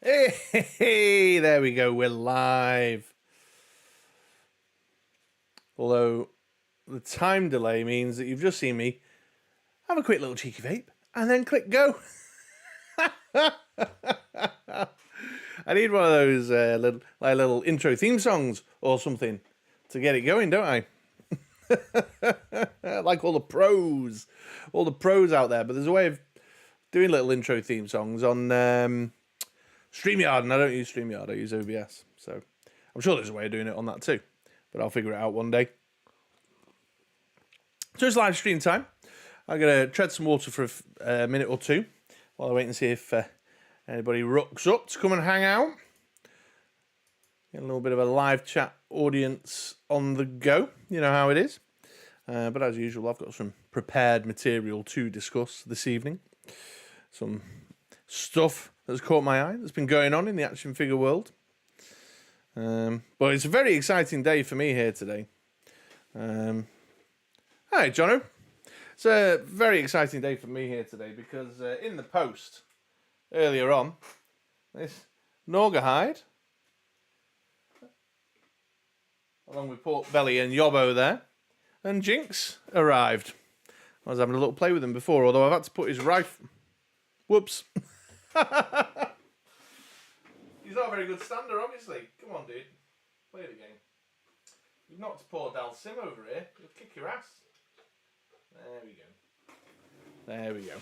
Hey, there we go. We're live. Although the time delay means that you've just seen me have a quick little cheeky vape and then click go. I need one of those little intro theme songs or something to get it going, don't I? Like all the pros out there. But there's a way of doing little intro theme songs on StreamYard, and I don't use StreamYard, I use OBS. So I'm sure there's a way of doing it on that too, but I'll figure it out one day. So it's live stream time. I'm going to tread some water for a minute or two while I wait and see if anybody rocks up to come and hang out. Get a little bit of a live chat audience on the go. You know how it is. But as usual, I've got some prepared material to discuss this evening. Some stuff that's caught my eye that's been going on in the action figure world. But it's a very exciting day for me here today. Hi, Jono. It's a very exciting day for me here today because in the post earlier on, this Naugahyde, along with Pork Belly and Yobbo there, and Jinx arrived. I was having a little play with him before, although I've had to put his rifle... Whoops. He's not a very good stander, obviously. Come on, dude. Play the game. You've knocked poor Dalsim over here. He'll kick your ass. There we go. There we go.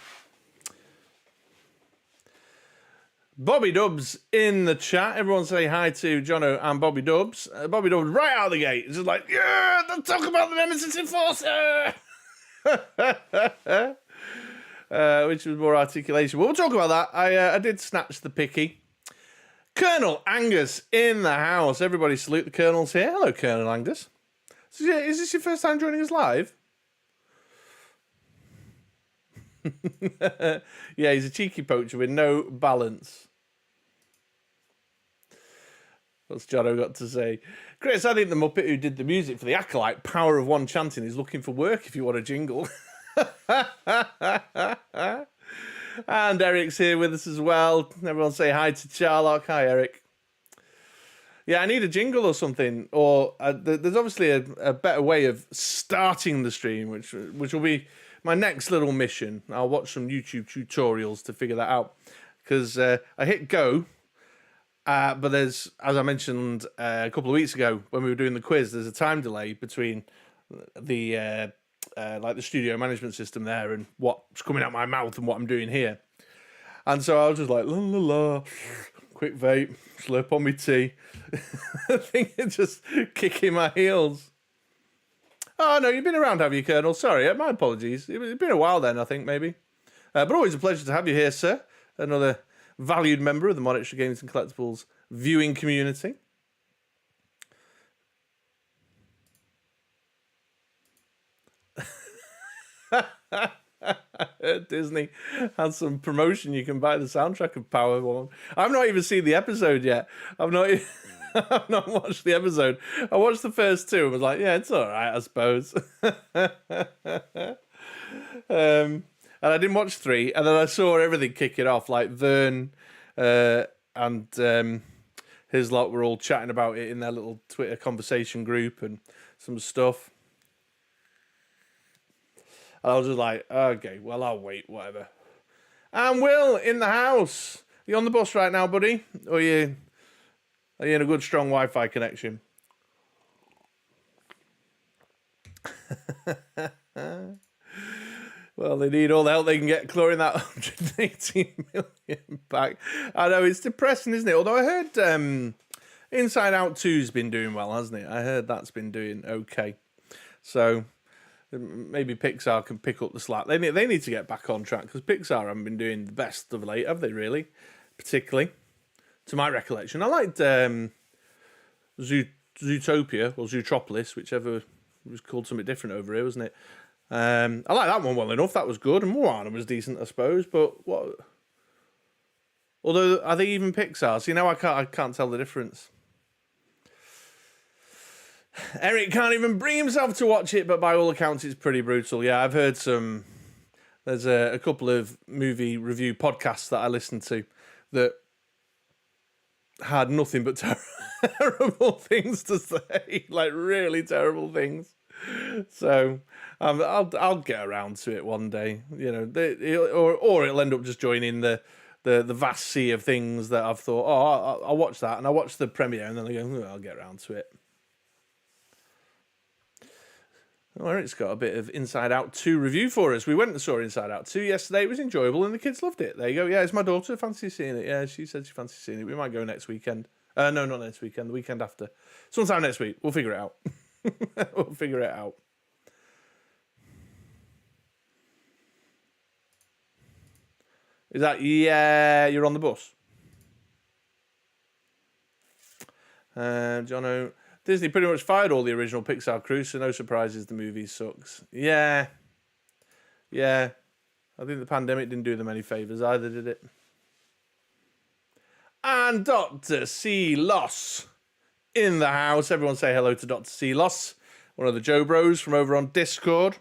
Bobby Dubs in the chat. Everyone say hi to Jono and Bobby Dubs. Bobby Dubs right out of the gate. It's just like, yeah, don't talk about the Nemesis Enforcer. Which was more articulation. We'll talk about that. I did snatch the picky. Colonel Angus in the house. Everybody salute the Colonels here. Hello, Colonel Angus. So, yeah, is this your first time joining us live? Yeah, he's a cheeky poacher with no balance. What's Jono got to say? Chris, I think the Muppet who did the music for the Acolyte, Power of One Chanting, is looking for work if you want a jingle. And Eric's here with us as well. Everyone say hi to Charlock. Hi, Eric. Yeah, I need a jingle or something. Or there's obviously a better way of starting the stream, which will be my next little mission. I'll watch some YouTube tutorials to figure that out. Because I hit go, but there's, as I mentioned a couple of weeks ago when we were doing the quiz, there's a time delay between the like the studio management system there and what's coming out my mouth and what I'm doing here. And so I was just like, la la la, quick vape, slurp on my tea. I think it's just kicking my heels. Oh no, you've been around, have you, Colonel? Sorry, my apologies. It's been a while then, I think, maybe. But always a pleasure to have you here, sir. Another valued member of the MoDXtra Games and Collectibles viewing community. Disney has some promotion. You can buy the soundtrack of Power One. I've not even seen the episode yet. I've not watched the episode. I watched the first two and was like, yeah, it's all right, I suppose. And I didn't watch 3, and then I saw everything kicking off, like Vern and his lot were all chatting about it in their little Twitter conversation group and some stuff. And I was just like, okay, well, I'll wait, whatever. And Will in the house. You on the bus right now, buddy? Or are you in a good, strong Wi-Fi connection? Well, they need all the help they can get clawing that 180 million back. I know, it's depressing, isn't it? Although I heard Inside Out 2's been doing well, hasn't it? I heard that's been doing okay. So maybe Pixar can pick up the slack. They need to get back on track because Pixar haven't been doing the best of late, have they, really? Particularly, to my recollection. I liked Zootopia or Zootropolis, whichever was called something different over here, wasn't it? I like that one well enough. That was good. And Moana was decent, I suppose. But what? Although, are they even Pixar? See, now I can't tell the difference. Eric can't even bring himself to watch it, but by all accounts, it's pretty brutal. Yeah, I've heard some... There's a couple of movie review podcasts that I listen to that had nothing but terrible things to say, like really terrible things. So I'll get around to it one day, you know, or it'll end up just joining the vast sea of things that I've thought, oh, I'll watch that, and I watch the premiere, and then I go, oh, I'll get around to it. Oh, Eric's got a bit of Inside Out 2 review for us. We went and saw Inside Out 2 yesterday. It was enjoyable, and the kids loved it. There you go. Yeah, it's my daughter. Fancy seeing it. Yeah, she said she fancies seeing it. We might go next weekend. No, not next weekend. The weekend after. Sometime next week. We'll figure it out. We'll figure it out. Is that, yeah, you're on the bus? Jono, Disney pretty much fired all the original Pixar crew, so no surprises the movie sucks. Yeah. Yeah. I think the pandemic didn't do them any favours either, did it? And Dr. C. Loss in the house. Everyone say hello to Dr. C. Loss, one of the Joe Bros from over on Discord.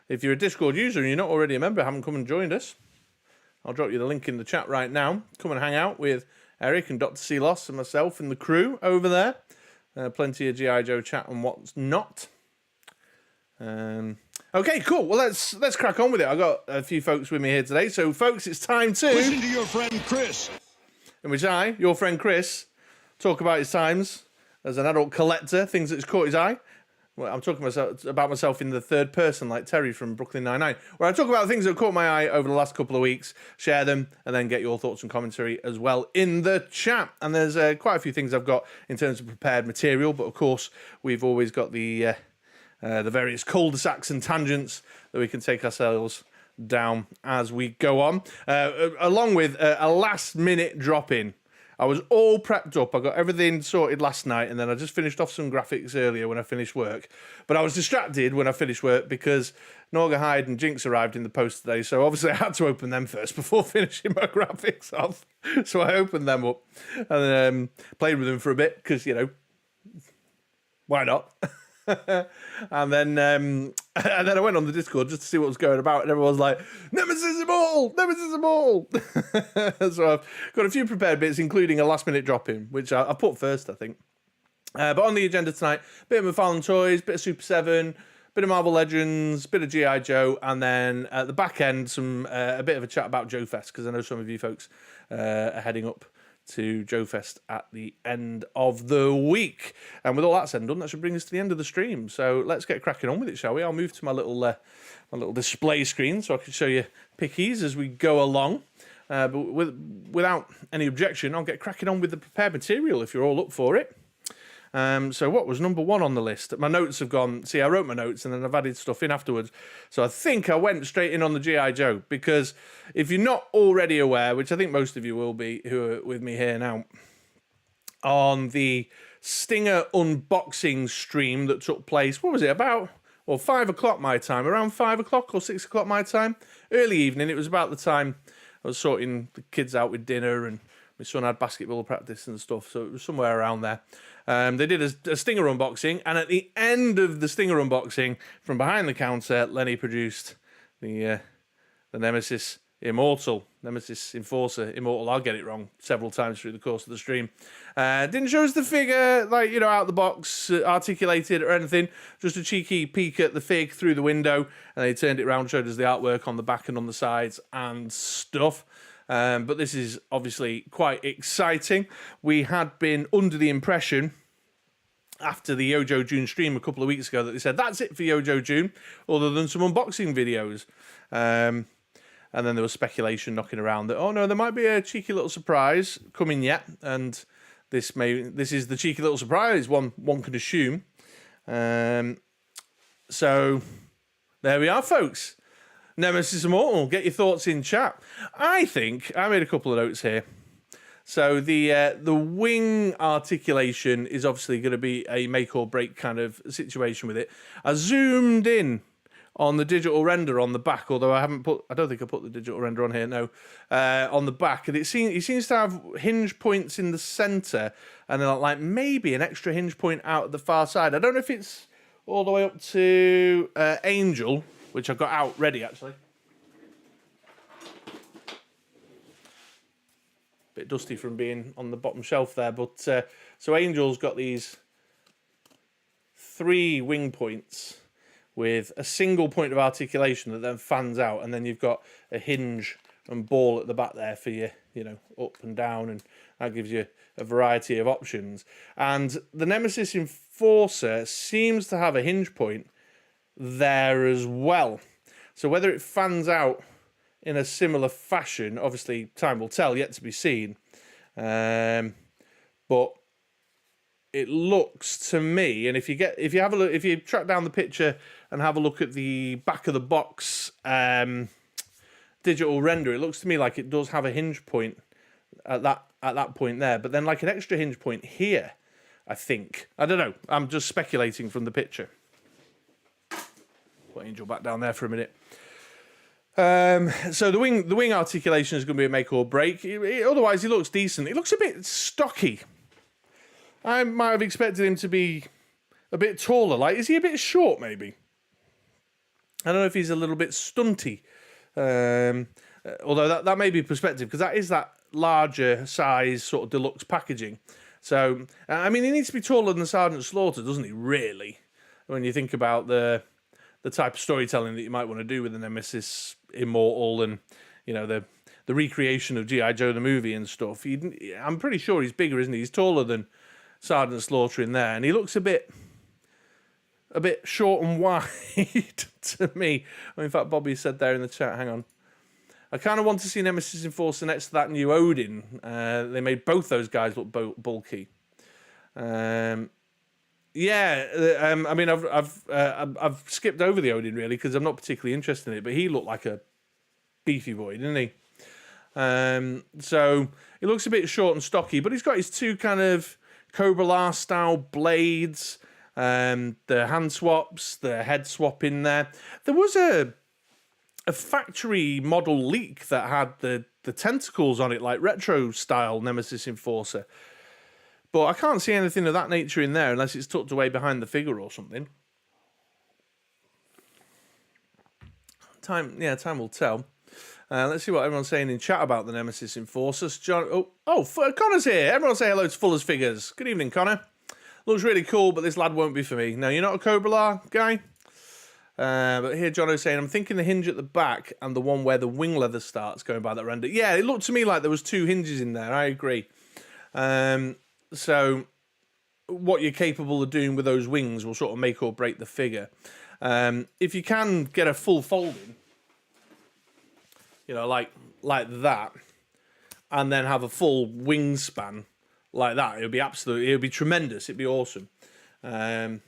If you're a Discord user and you're not already a member, haven't come and joined us, I'll drop you the link in the chat right now. Come and hang out with Eric and Dr. C. Loss and myself and the crew over there. Plenty of G.I. Joe chat and what's not. Okay, cool. Well, let's crack on with it. I've got a few folks with me here today. So, folks, it's time to listen to your friend Chris, in which I, your friend Chris, talk about his times as an adult collector, things that's caught his eye. Well, I'm talking about myself in the third person, like Terry from Brooklyn Nine-Nine, where I talk about things that caught my eye over the last couple of weeks, share them, and then get your thoughts and commentary as well in the chat. And there's quite a few things I've got in terms of prepared material, but of course, we've always got the various cul-de-sacs and tangents that we can take ourselves down as we go on, along with a last-minute drop-in. I was all prepped up. I got everything sorted last night, and then I just finished off some graphics earlier when I finished work. But I was distracted when I finished work because Norga Hyde and Jinx arrived in the post today, so obviously I had to open them first before finishing my graphics off. So I opened them up and played with them for a bit because, you know, why not? and then I went on the Discord just to see what was going about, and everyone was like, Nemesis Immortal! Nemesis Immortal! So I've got a few prepared bits, including a last-minute drop-in, which I put first, I think. But on the agenda tonight, bit of McFarlane Toys, bit of Super 7, bit of Marvel Legends, bit of G.I. Joe, and then at the back end, a bit of a chat about JoeFest, because I know some of you folks are heading up to JoeFest at the end of the week. And with all that said and done, that should bring us to the end of the stream. So let's get cracking on with it, shall we? I'll move to my little display screen so I can show you pickies as we go along. But without any objection, I'll get cracking on with the prepared material if you're all up for it. So what was number one on the list? My notes have gone... See, I wrote my notes and then I've added stuff in afterwards. So I think I went straight in on the G.I. Joe, because if you're not already aware, which I think most of you will be who are with me here now, on the Stinger unboxing stream that took place, what was it, about... Well, 5 o'clock my time, around 5 o'clock or 6 o'clock my time. Early evening, it was about the time I was sorting the kids out with dinner and my son had basketball practice and stuff, so it was somewhere around there. They did a Stinger unboxing, and at the end of the Stinger unboxing, from behind the counter, Lenny produced the Nemesis Immortal, Nemesis Enforcer Immortal. I'll get it wrong several times through the course of the stream. Didn't show us the figure, like, you know, out the box, articulated or anything. Just a cheeky peek at the fig through the window, and they turned it around, showed us the artwork on the back and on the sides and stuff. But this is obviously quite exciting. We had been under the impression after the Yojo June stream a couple of weeks ago that they said that's it for Yojo June, other than some unboxing videos. And then there was speculation knocking around that, oh no, there might be a cheeky little surprise coming yet, and this is the cheeky little surprise one could assume. So there we are, folks. Nemesis Immortal, get your thoughts in chat. I think I made a couple of notes here. So the wing articulation is obviously going to be a make or break kind of situation with it. I zoomed in on the digital render on the back, although I don't think I put the digital render on here, no, on the back, and he seems to have hinge points in the center, and then like maybe an extra hinge point out at the far side. I don't know if it's all the way up to Angel, which I've got out ready, actually. bit dusty from being on the bottom shelf there. But so Angel's got these 3 wing points with a single point of articulation that then fans out, and then you've got a hinge and ball at the back there for you, up and down, and that gives you a variety of options. And the Nemesis Enforcer seems to have a hinge point there as well. So whether it fans out in a similar fashion, obviously time will tell, yet to be seen. But it looks to me, and if you track down the picture and have a look at the back of the box digital render, it looks to me like it does have a hinge point at that point there, but then like an extra hinge point here, I think. I don't know. I'm just speculating from the picture. Put Angel back down there for a minute. So the wing articulation is going to be a make or break. Otherwise, he looks decent. He looks a bit stocky. I might have expected him to be a bit taller. Like, is he a bit short, maybe? I don't know if he's a little bit stunty. Although that may be perspective, because that is that larger size sort of deluxe packaging. So, I mean, he needs to be taller than Sergeant Slaughter, doesn't he, really? When you think about the type of storytelling that you might want to do with the Nemesis Immortal and, the recreation of G.I. Joe the movie and stuff. I'm pretty sure he's bigger, isn't he? He's taller than Sergeant Slaughter in there, and he looks a bit short and wide to me. In fact, Bobby said there in the chat, hang on, I kind of want to see Nemesis Enforcer next to that new Odin. They made both those guys look bulky. I mean, I've skipped over the Odin really because I'm not particularly interested in it, but he looked like a beefy boy, didn't he? So he looks a bit short and stocky, but he's got his 2 kind of Cobra La style blades, the hand swaps, the head swap in there. There was a factory model leak that had the tentacles on it, like retro style Nemesis Enforcer. But I can't see anything of that nature in there unless it's tucked away behind the figure or something. Time will tell. Let's see what everyone's saying in chat about the Nemesis Enforcers. Connor's here. Everyone say hello to Fuller's Figures. Good evening, Connor. Looks really cool, but this lad won't be for me. No, you're not a Cobra La guy? But here Jono's saying, I'm thinking the hinge at the back and the one where the wing leather starts, going by that render. Yeah, it looked to me like there was 2 hinges in there. I agree. So what you're capable of doing with those wings will sort of make or break the figure. If you can get a full folding, like that, and then have a full wingspan like that, it would be tremendous. It'd be awesome. But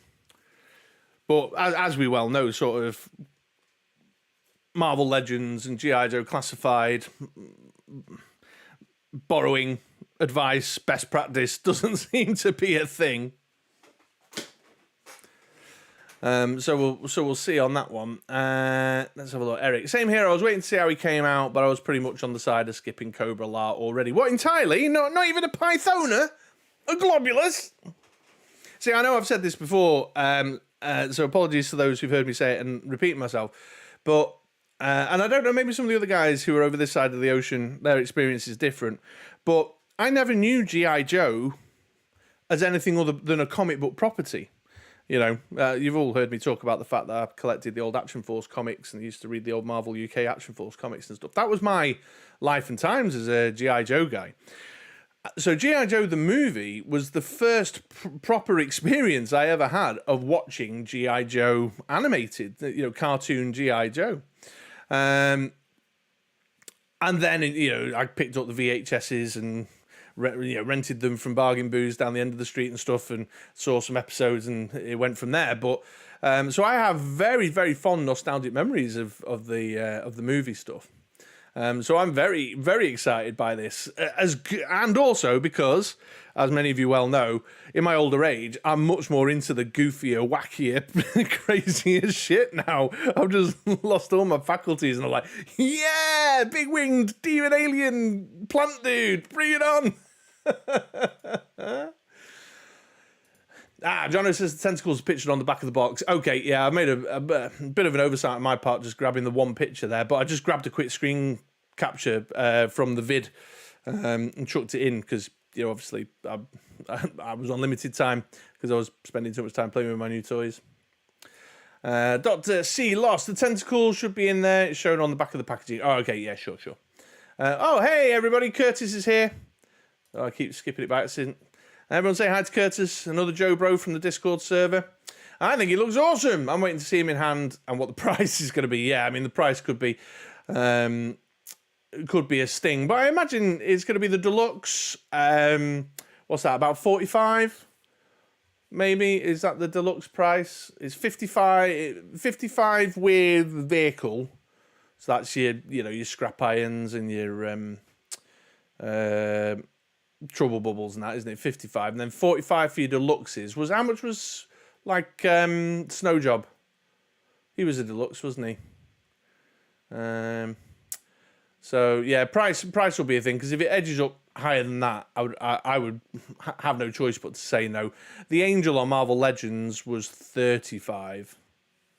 as we well know, sort of Marvel Legends and G.I. Joe Classified, borrowing advice, best practice doesn't seem to be a thing. So we'll see on that one. Let's have a look. Eric, same here. I was waiting to see how he came out, but I was pretty much on the side of skipping Cobra La already. What, entirely? Not even a Pythona? A Globulus? See, I know I've said this before, so apologies to those who've heard me say it and repeat myself. But and I don't know, maybe some of the other guys who are over this side of the ocean, their experience is different. But I never knew G.I. Joe as anything other than a comic book property. You've all heard me talk about the fact that I've collected the old Action Force comics and used to read the old Marvel UK Action Force comics and stuff. That was my life and times as a G.I. Joe guy. So G.I. Joe the movie was the first proper experience I ever had of watching G.I. Joe animated, cartoon G.I. Joe. And then, I picked up the VHSs and rented them from bargain booths down the end of the street and stuff, and saw some episodes, and it went from there. But so I have very, very fond nostalgic memories of the movie stuff. So I'm very, very excited by this, and also because, as many of you well know, in my older age, I'm much more into the goofier, wackier, crazier shit now. I've just lost all my faculties, and I'm like, yeah, big-winged demon alien plant dude, bring it on. Jono says the tentacles are pictured on the back of the box. Okay, yeah, I made a bit of an oversight on my part, just grabbing the one picture there, but I just grabbed a quick screen capture from the vid and chucked it in because, you know, obviously I was on limited time because I was spending too much time playing with my new toys. Dr. C lost. The tentacle should be in there. It's shown on the back of the packaging. Oh, okay, yeah, sure. Oh, hey, everybody. Curtis is here. Oh, I keep skipping it by accident. Everyone say hi to Curtis, another Joe Bro from the Discord server. I think he looks awesome. I'm waiting to see him in hand and what the price is going to be. Yeah, I mean, the price could be a sting, but I imagine it's going to be the deluxe. What's that, about 45? Maybe, is that the deluxe price? It's 55 with vehicle. So that's your, you know, your scrap irons and your trouble bubbles and that, isn't it? 55, and then 45 for your deluxes. How much was like Snow Job? He was a deluxe, wasn't he? So yeah, price will be a thing, because if it edges up higher than that, I would have no choice but to say no. The Angel on Marvel Legends was 35.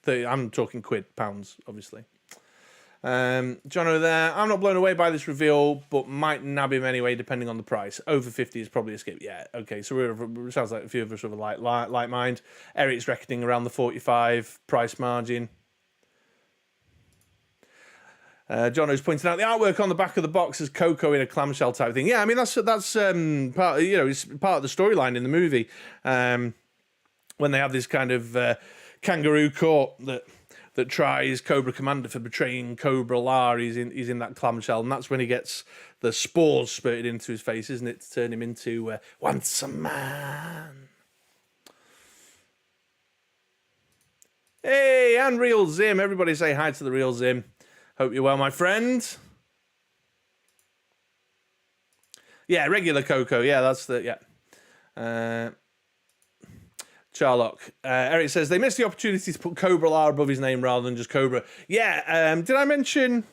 I'm talking pounds, obviously. Jono there. I'm not blown away by this reveal, but might nab him anyway, depending on the price. Over 50 is probably a skip. Yeah, okay. So it sounds like a few of us are like mind. Eric's reckoning around the 45 price margin. Jono's pointing out the artwork on the back of the box is Coco in a clamshell type thing. Yeah, I mean that's part. You know, it's part of the storyline in the movie. When they have this kind of kangaroo court that tries Cobra Commander for betraying Cobra La. He's in that clamshell, and that's when he gets the spores spurted into his face, isn't it, to turn him into once a man. Hey, and Real Zim. Everybody say hi to the Real Zim. Hope you're well, my friend. Yeah, regular Coco. Yeah, that's the, yeah. Charlock. Eric says, they missed the opportunity to put Cobra La above his name rather than just Cobra. Yeah, did I mention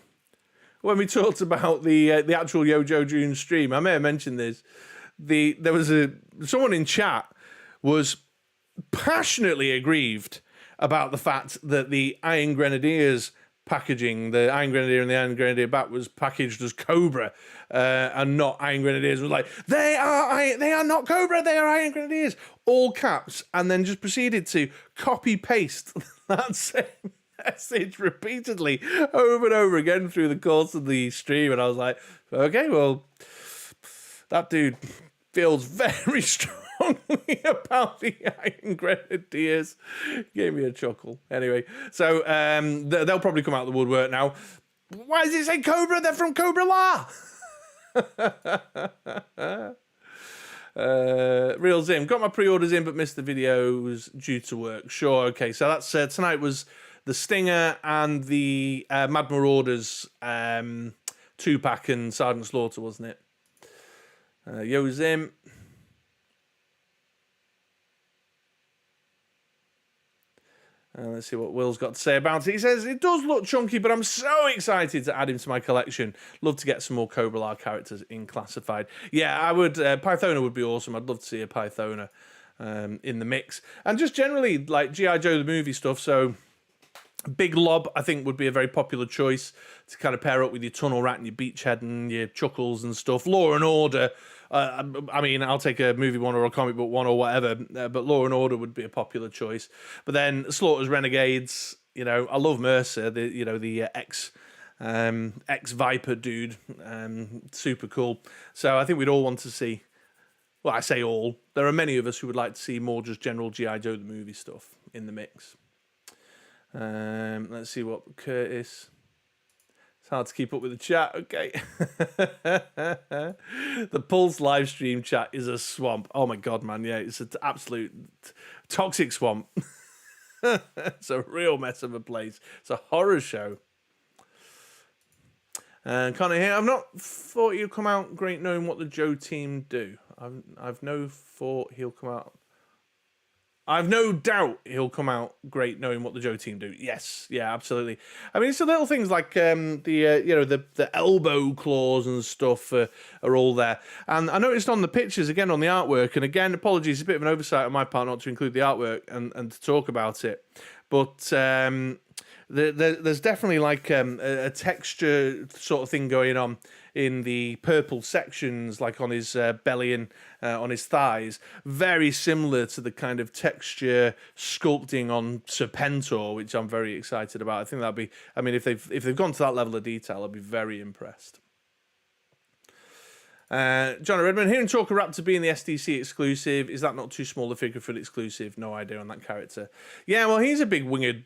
when we talked about the actual Yojo June stream? I may have mentioned this. There was someone in chat was passionately aggrieved about the fact that the Iron Grenadiers packaging, the Iron Grenadier and the Iron Grenadier Bat was packaged as Cobra and not Iron Grenadiers. Was like, they are not Cobra, they are Iron Grenadiers, all caps, and then just proceeded to copy paste that same message repeatedly over and over again through the course of the stream. And I was like, okay, well, that dude feels very strongly about the Iron Grenadiers. Gave me a chuckle. Anyway, so they'll probably come out of the woodwork now. Why does it say Cobra? They're from Cobra La. Real Zim, got my pre-orders in but missed the videos due to work. Sure, okay. So that's tonight was the Stinger and the Mad Marauders 2-pack and Sergeant Slaughter, wasn't it? Yo Zim. Let's see what Will's got to say about it. He says, it does look chunky, but I'm so excited to add him to my collection. Love to get some more Cobra La characters in Classified. Yeah, I would. Pythona would be awesome. I'd love to see a Pythona in the mix. And just generally, like G.I. Joe the movie stuff. So Big Lob, I think, would be a very popular choice to kind of pair up with your Tunnel Rat and your Beachhead and your Chuckles and stuff. Law and Order. I mean, I'll take a movie one or a comic book one or whatever, but Law and Order would be a popular choice. But then Slaughter's Renegades, you know, I love Mercer, the ex Viper dude, super cool. So I think we'd all want to see, well, I say all, there are many of us who would like to see more just general G.I. Joe the movie stuff in the mix. Let's see what Curtis... It's hard to keep up with the chat, okay. The Pulse live stream chat is a swamp. Oh my God, man, yeah, it's an absolute toxic swamp. It's a real mess of a place. It's a horror show. Connor here, I've not thought he'll come out great knowing what the Joe team do. I've no thought he'll come out... I've no doubt he'll come out great knowing what the Joe team do. Yes, yeah, absolutely. I mean, it's the little things like the elbow claws and stuff are all there. And I noticed on the pictures, again, on the artwork, and again, apologies, a bit of an oversight on my part not to include the artwork and to talk about it. But there's definitely like a texture sort of thing going on in the purple sections, like on his belly and on his thighs. Very similar to the kind of texture sculpting on Serpentor, which I'm very excited about. I think that'd be, I mean, if they've gone to that level of detail, I'd be very impressed. John Redmond, hearing talk of Raptor being the SDC exclusive, is that not too small a figure for an exclusive? No idea on that character. Yeah, well, he's a big winged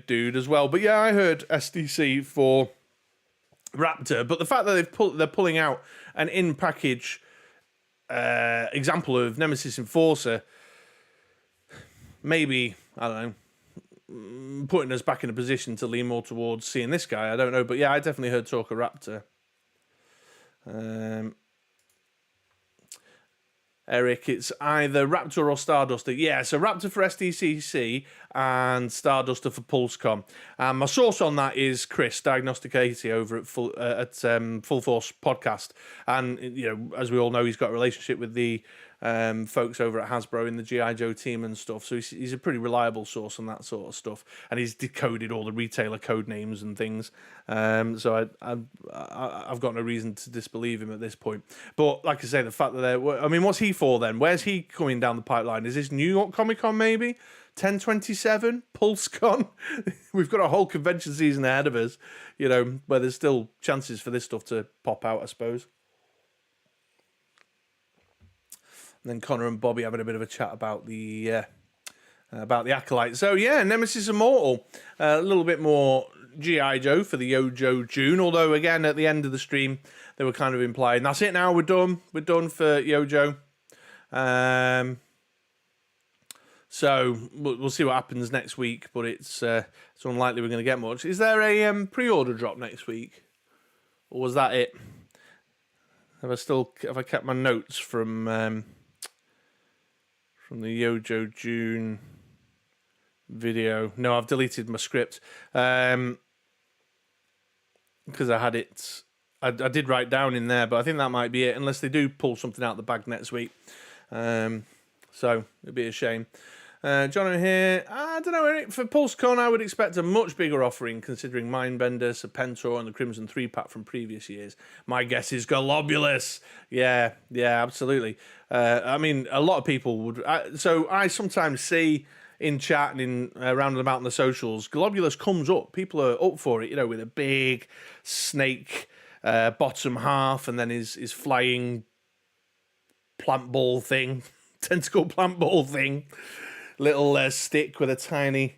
dude as well. But yeah, I heard SDC for Raptor. But the fact that they're pulling out an in-package example of Nemesis Enforcer, maybe, I don't know, putting us back in a position to lean more towards seeing this guy. I don't know. But yeah, I definitely heard talk of Raptor. Eric, it's either Raptor or Starduster. Yeah, so Raptor for SDCC and Starduster for PulseCon. My source on that is Chris, Diagnostic 80 over at Full Force Podcast. And, you know, as we all know, he's got a relationship with the folks over at Hasbro in the G.I. Joe team and stuff. So he's a pretty reliable source on that sort of stuff. And he's decoded all the retailer code names and things. So I've got no reason to disbelieve him at this point. But like I say, the fact that what's he for then? Where's he coming down the pipeline? Is this New York Comic Con maybe? 10/27? PulseCon? We've got a whole convention season ahead of us, you know, where there's still chances for this stuff to pop out, I suppose. And then Connor and Bobby having a bit of a chat about the Acolyte. So yeah, Nemesis Immortal, a little bit more G.I. Joe for the Yojo June. Although again, at the end of the stream, they were kind of implying that's it now. We're done. We're done for Yojo. So we'll see what happens next week. But it's unlikely we're going to get much. Is there a pre-order drop next week, or was that it? Have I kept my notes from the Yojo June video? No, I've deleted my script because I had it. I did write down in there, but I think that might be it, unless they do pull something out of the bag next week. So it'd be a shame. John here. I don't know, Eric. For PulseCon, I would expect a much bigger offering, considering Mindbender, Serpentor, and the Crimson 3-pack from previous years. My guess is Globulus. Yeah, absolutely. I mean, a lot of people would. So I sometimes see in chat and in around and about on the socials, Globulus comes up. People are up for it, you know, with a big snake bottom half, and then his flying plant ball thing, tentacle plant ball thing. Little stick with a tiny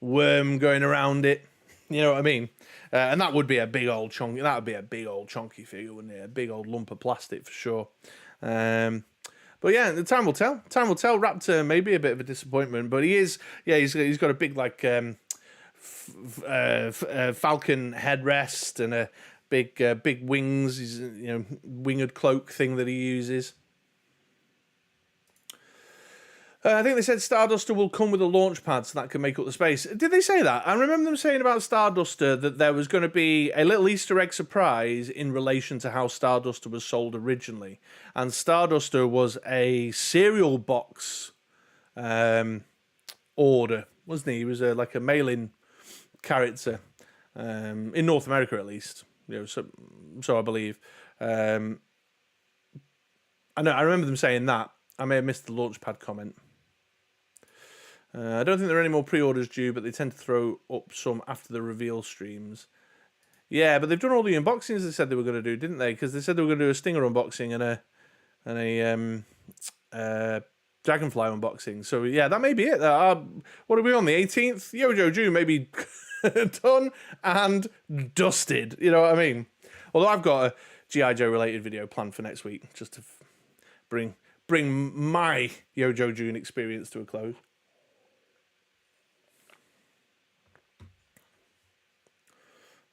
worm going around it. You know what I mean? And that would be a big old chunky. That would be a big old chunky figure, wouldn't it? A big old lump of plastic for sure. But yeah, the time will tell. Time will tell. Raptor may be a bit of a disappointment, but he is. Yeah, he's got a big like falcon headrest and a big wings. He's winged cloak thing that he uses. I think they said Starduster will come with a launch pad so that can make up the space. Did they say that? I remember them saying about Starduster that there was going to be a little Easter egg surprise in relation to how Starduster was sold originally. And Starduster was a cereal box order, wasn't he? He was like a mail-in character, in North America at least. So I believe. I remember them saying that. I may have missed the launchpad comment. I don't think there are any more pre-orders due, but they tend to throw up some after the reveal streams. Yeah, but they've done all the unboxings they said they were going to do, didn't they? Because they said they were going to do a Stinger unboxing and a Dragonfly unboxing. So yeah, that may be it. What are we on, the 18th? Yojo June may be done and dusted. You know what I mean? Although I've got a G.I. Joe related video planned for next week, just to bring my Yojo June experience to a close.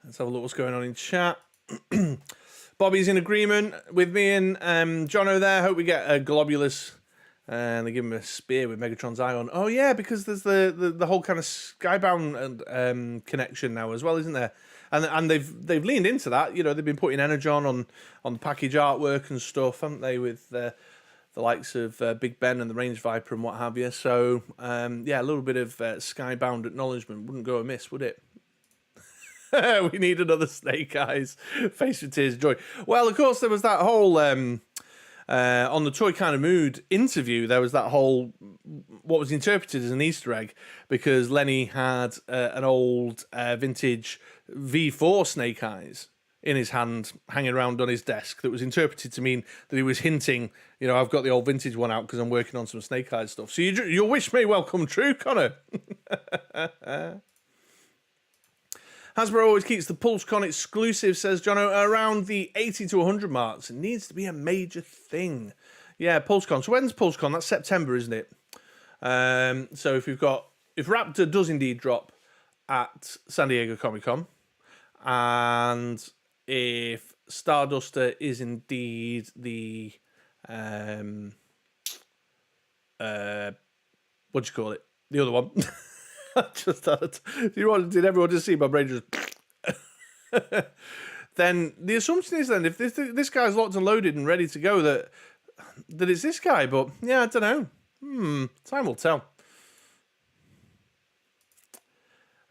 Let's have a look what's going on in chat. Bobby's in agreement with me and Jono there. Hope we get a Globulus and they give him a spear with Megatron's eye on. Oh yeah, because there's the whole kind of Skybound connection now as well, isn't there? And they've leaned into that. You know, they've been putting Energon on the package artwork and stuff, haven't they? With the likes of Big Ben and the Range Viper and what have you. So yeah, a little bit of Skybound acknowledgement wouldn't go amiss, would it? We need another Snake Eyes face with tears of joy. Well, of course, there was that whole on the Toy Kind of Mood interview. There was that whole what was interpreted as an Easter egg because Lenny had an old vintage V4 Snake Eyes in his hand, hanging around on his desk. That was interpreted to mean that he was hinting, I've got the old vintage one out because I'm working on some Snake Eyes stuff. So your wish may well come true, Connor. Hasbro always keeps the PulseCon exclusive, says Jono, around the 80 to 100 marks. It needs to be a major thing. Yeah, PulseCon. So when's PulseCon? That's September, isn't it? So if Raptor does indeed drop at San Diego Comic-Con, and if Starduster is indeed the what do you call it? The other one. Did everyone just see my brain just? Then the assumption is then if this guy's locked and loaded and ready to go that it's this guy. But yeah, I don't know. Time will tell.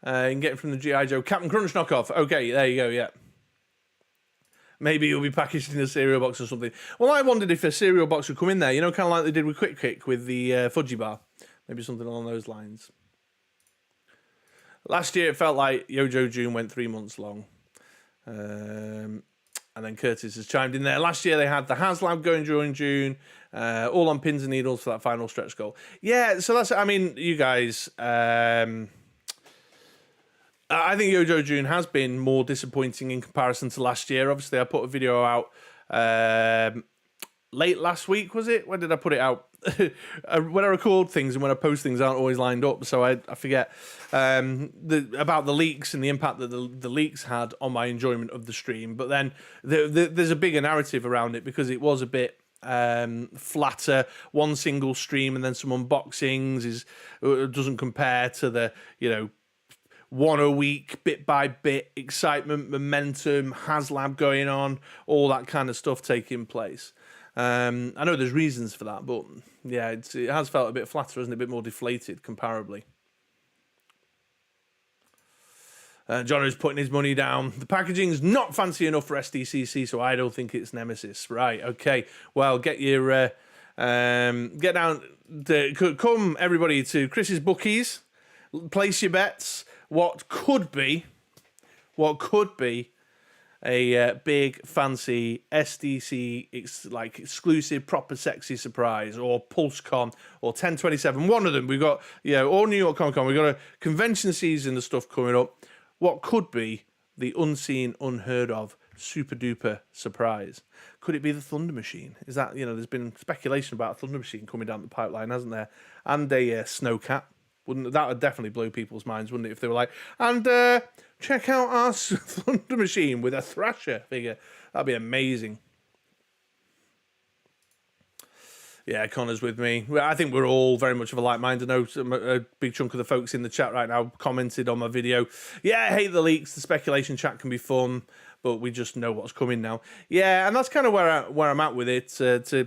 You can get it from the G.I. Joe Captain Crunch knockoff. Okay, there you go. Yeah. Maybe it'll be packaged in a cereal box or something. Well, I wondered if a cereal box would come in there. Kind of like they did with Quick Kick with the Fudgy Bar. Maybe something along those lines. Last year, it felt like Yojo June went 3 months long. And then Curtis has chimed in there. Last year, they had the HasLab going during June. All on pins and needles for that final stretch goal. Yeah, so that's... you guys... I think Yojo June has been more disappointing in comparison to last year. Obviously, I put a video out late last week, was it? When did I put it out? When I record things and when I post things aren't always lined up, so I forget about the leaks and the impact that the leaks had on my enjoyment of the stream. But then there's a bigger narrative around it because it was a bit flatter, one single stream and then some unboxings doesn't compare to the one a week, bit by bit, excitement, momentum, HasLab going on, all that kind of stuff taking place. I know there's reasons for that, but yeah, it has felt a bit flatter, hasn't it? A bit more deflated comparably. Jono's putting his money down. The packaging's not fancy enough for SDCC, so I don't think it's Nemesis. Right, okay. Well, get down, come everybody to Chris's Bookies, place your bets. What could be a big fancy SDC exclusive proper sexy surprise or PulseCon or 1027. One of them. We've got or New York Comic Con. We've got a convention season of stuff coming up. What could be the unseen, unheard of, super duper surprise? Could it be the Thunder Machine? Is that there's been speculation about a Thunder Machine coming down the pipeline, hasn't there? And a Snowcat. That would definitely blow people's minds, wouldn't it? If they were like, and check out our Thunder Machine with a Thrasher figure. That'd be amazing. Yeah, Connor's with me. I think we're all very much of a like mind. I know a big chunk of the folks in the chat right now commented on my video. Yeah, I hate the leaks. The speculation chat can be fun, but we just know what's coming now. Yeah, and that's kind of where I'm at with it. To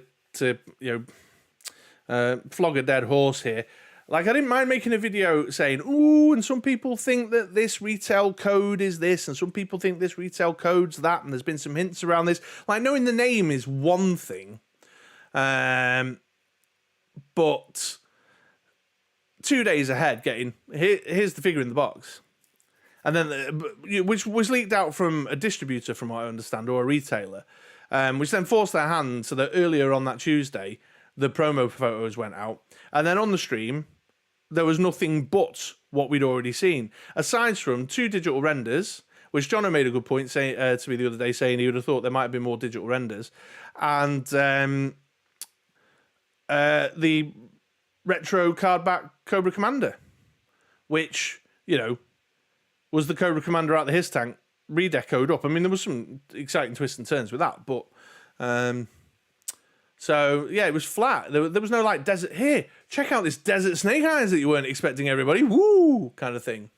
flog a dead horse here. I didn't mind making a video saying, ooh, and some people think that this retail code is this, and some people think this retail code's that, and there's been some hints around this. Knowing the name is one thing, but 2 days ahead getting, here's the figure in the box. And then, which was leaked out from a distributor, from what I understand, or a retailer, which then forced their hand so that earlier on that Tuesday, the promo photos went out. And then on the stream, there was nothing but what we'd already seen. Aside from 2 digital renders, which Jono made a good point to me the other day, saying he would have thought there might have been more digital renders. And the retro cardback Cobra Commander, which, was the Cobra Commander out the his tank, redecoed up. There was some exciting twists and turns with that, but... So, yeah, it was flat. There was no, desert. Here, check out this desert Snake Eyes that you weren't expecting, everybody. Woo! Kind of thing,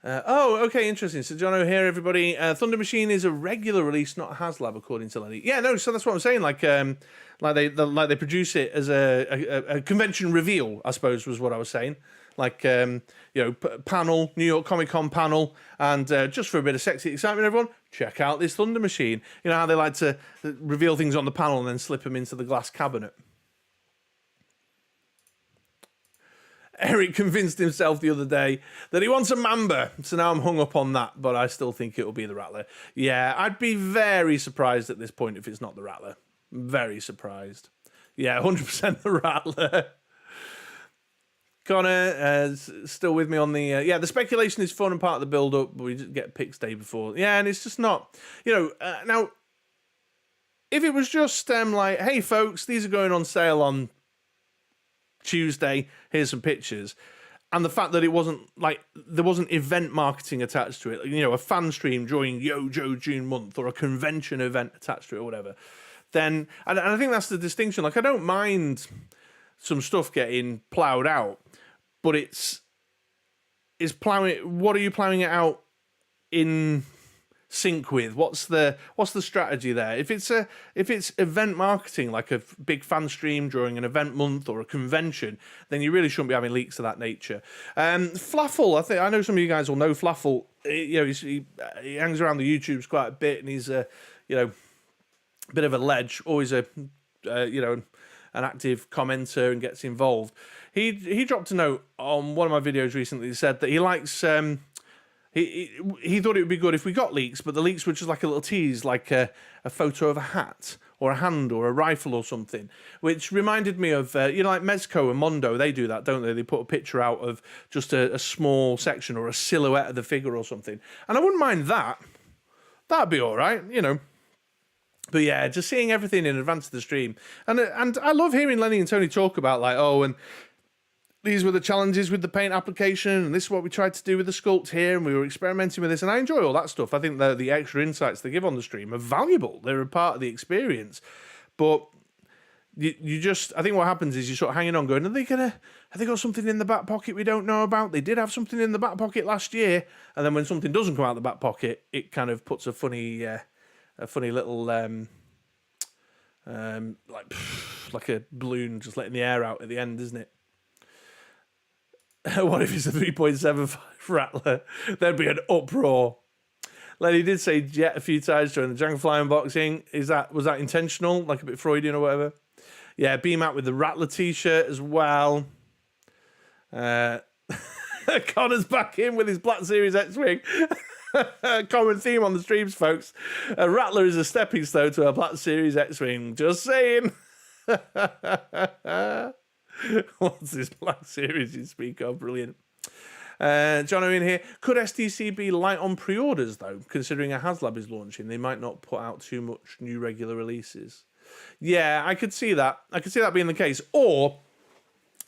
Oh, okay, interesting. So, John O'Hare, everybody. Thunder Machine is a regular release, not a HasLab, according to Lenny. Yeah, no. So that's what I'm saying. Like they produce it as a convention reveal, I suppose, was what I was saying. Like panel, New York Comic Con panel, and just for a bit of sexy excitement, everyone, check out this Thunder Machine. You know how they like to reveal things on the panel and then slip them into the glass cabinet. Eric convinced himself the other day that he wants a Mamba, so now I'm hung up on that, but I still think it'll be the Rattler. Yeah, I'd be very surprised at this point if it's not the Rattler. Very surprised. Yeah, 100% the Rattler. Connor, still with me on the... the speculation is fun and part of the build-up, but we just get picks day before. Yeah, and it's just not... now, if it was just like, hey, folks, these are going on sale on Tuesday, here's some pictures, and the fact that it wasn't like there wasn't event marketing attached to it, a fan stream during Joe June month or a convention event attached to it or whatever, then and I think that's the distinction. Like, I don't mind some stuff getting ploughed out, but it's plowing. What are you ploughing it out in sync with? What's the strategy there? If it's event marketing, like a big fan stream during an event month or a convention, then you really shouldn't be having leaks of that nature. Flaffle, I know some of you guys will know Flaffle. He hangs around the YouTubes quite a bit, and he's a bit of a ledge, always an active commenter and gets involved. He dropped a note on one of my videos recently. He said that he likes He thought it would be good if we got leaks, but the leaks were just like a little tease, like a photo of a hat or a hand or a rifle or something, which reminded me of, like Mezco and Mondo, they do that, don't they? They put a picture out of just a small section or a silhouette of the figure or something. And I wouldn't mind that. That'd be all right, But yeah, just seeing everything in advance of the stream. And I love hearing Lenny and Tony talk about, like, and these were the challenges with the paint application, and this is what we tried to do with the sculpt here, and we were experimenting with this, and I enjoy all that stuff. I think the extra insights they give on the stream are valuable. They're a part of the experience. But you just, I think what happens is you're sort of hanging on going, have they got something in the back pocket we don't know about? They did have something in the back pocket last year, and then when something doesn't come out of the back pocket, it kind of puts a funny little, like a balloon just letting the air out at the end, isn't it? What if it's a 3.75 Rattler? There'd be an uproar. Lenny did say jet a few times during the Dragonfly unboxing. Was that intentional? Like a bit Freudian or whatever? Yeah, beam out with the Rattler t-shirt as well. Connor's back in with his Black Series X-Wing. Common theme on the streams, folks. A Rattler is a stepping stone to a Black Series X-Wing. Just saying. What's this Black Series you speak of? Brilliant. John in here. Could STC be light on pre-orders, though, considering a HasLab is launching? They might not put out too much new regular releases. Yeah, I could see that. I could see that being the case. Or,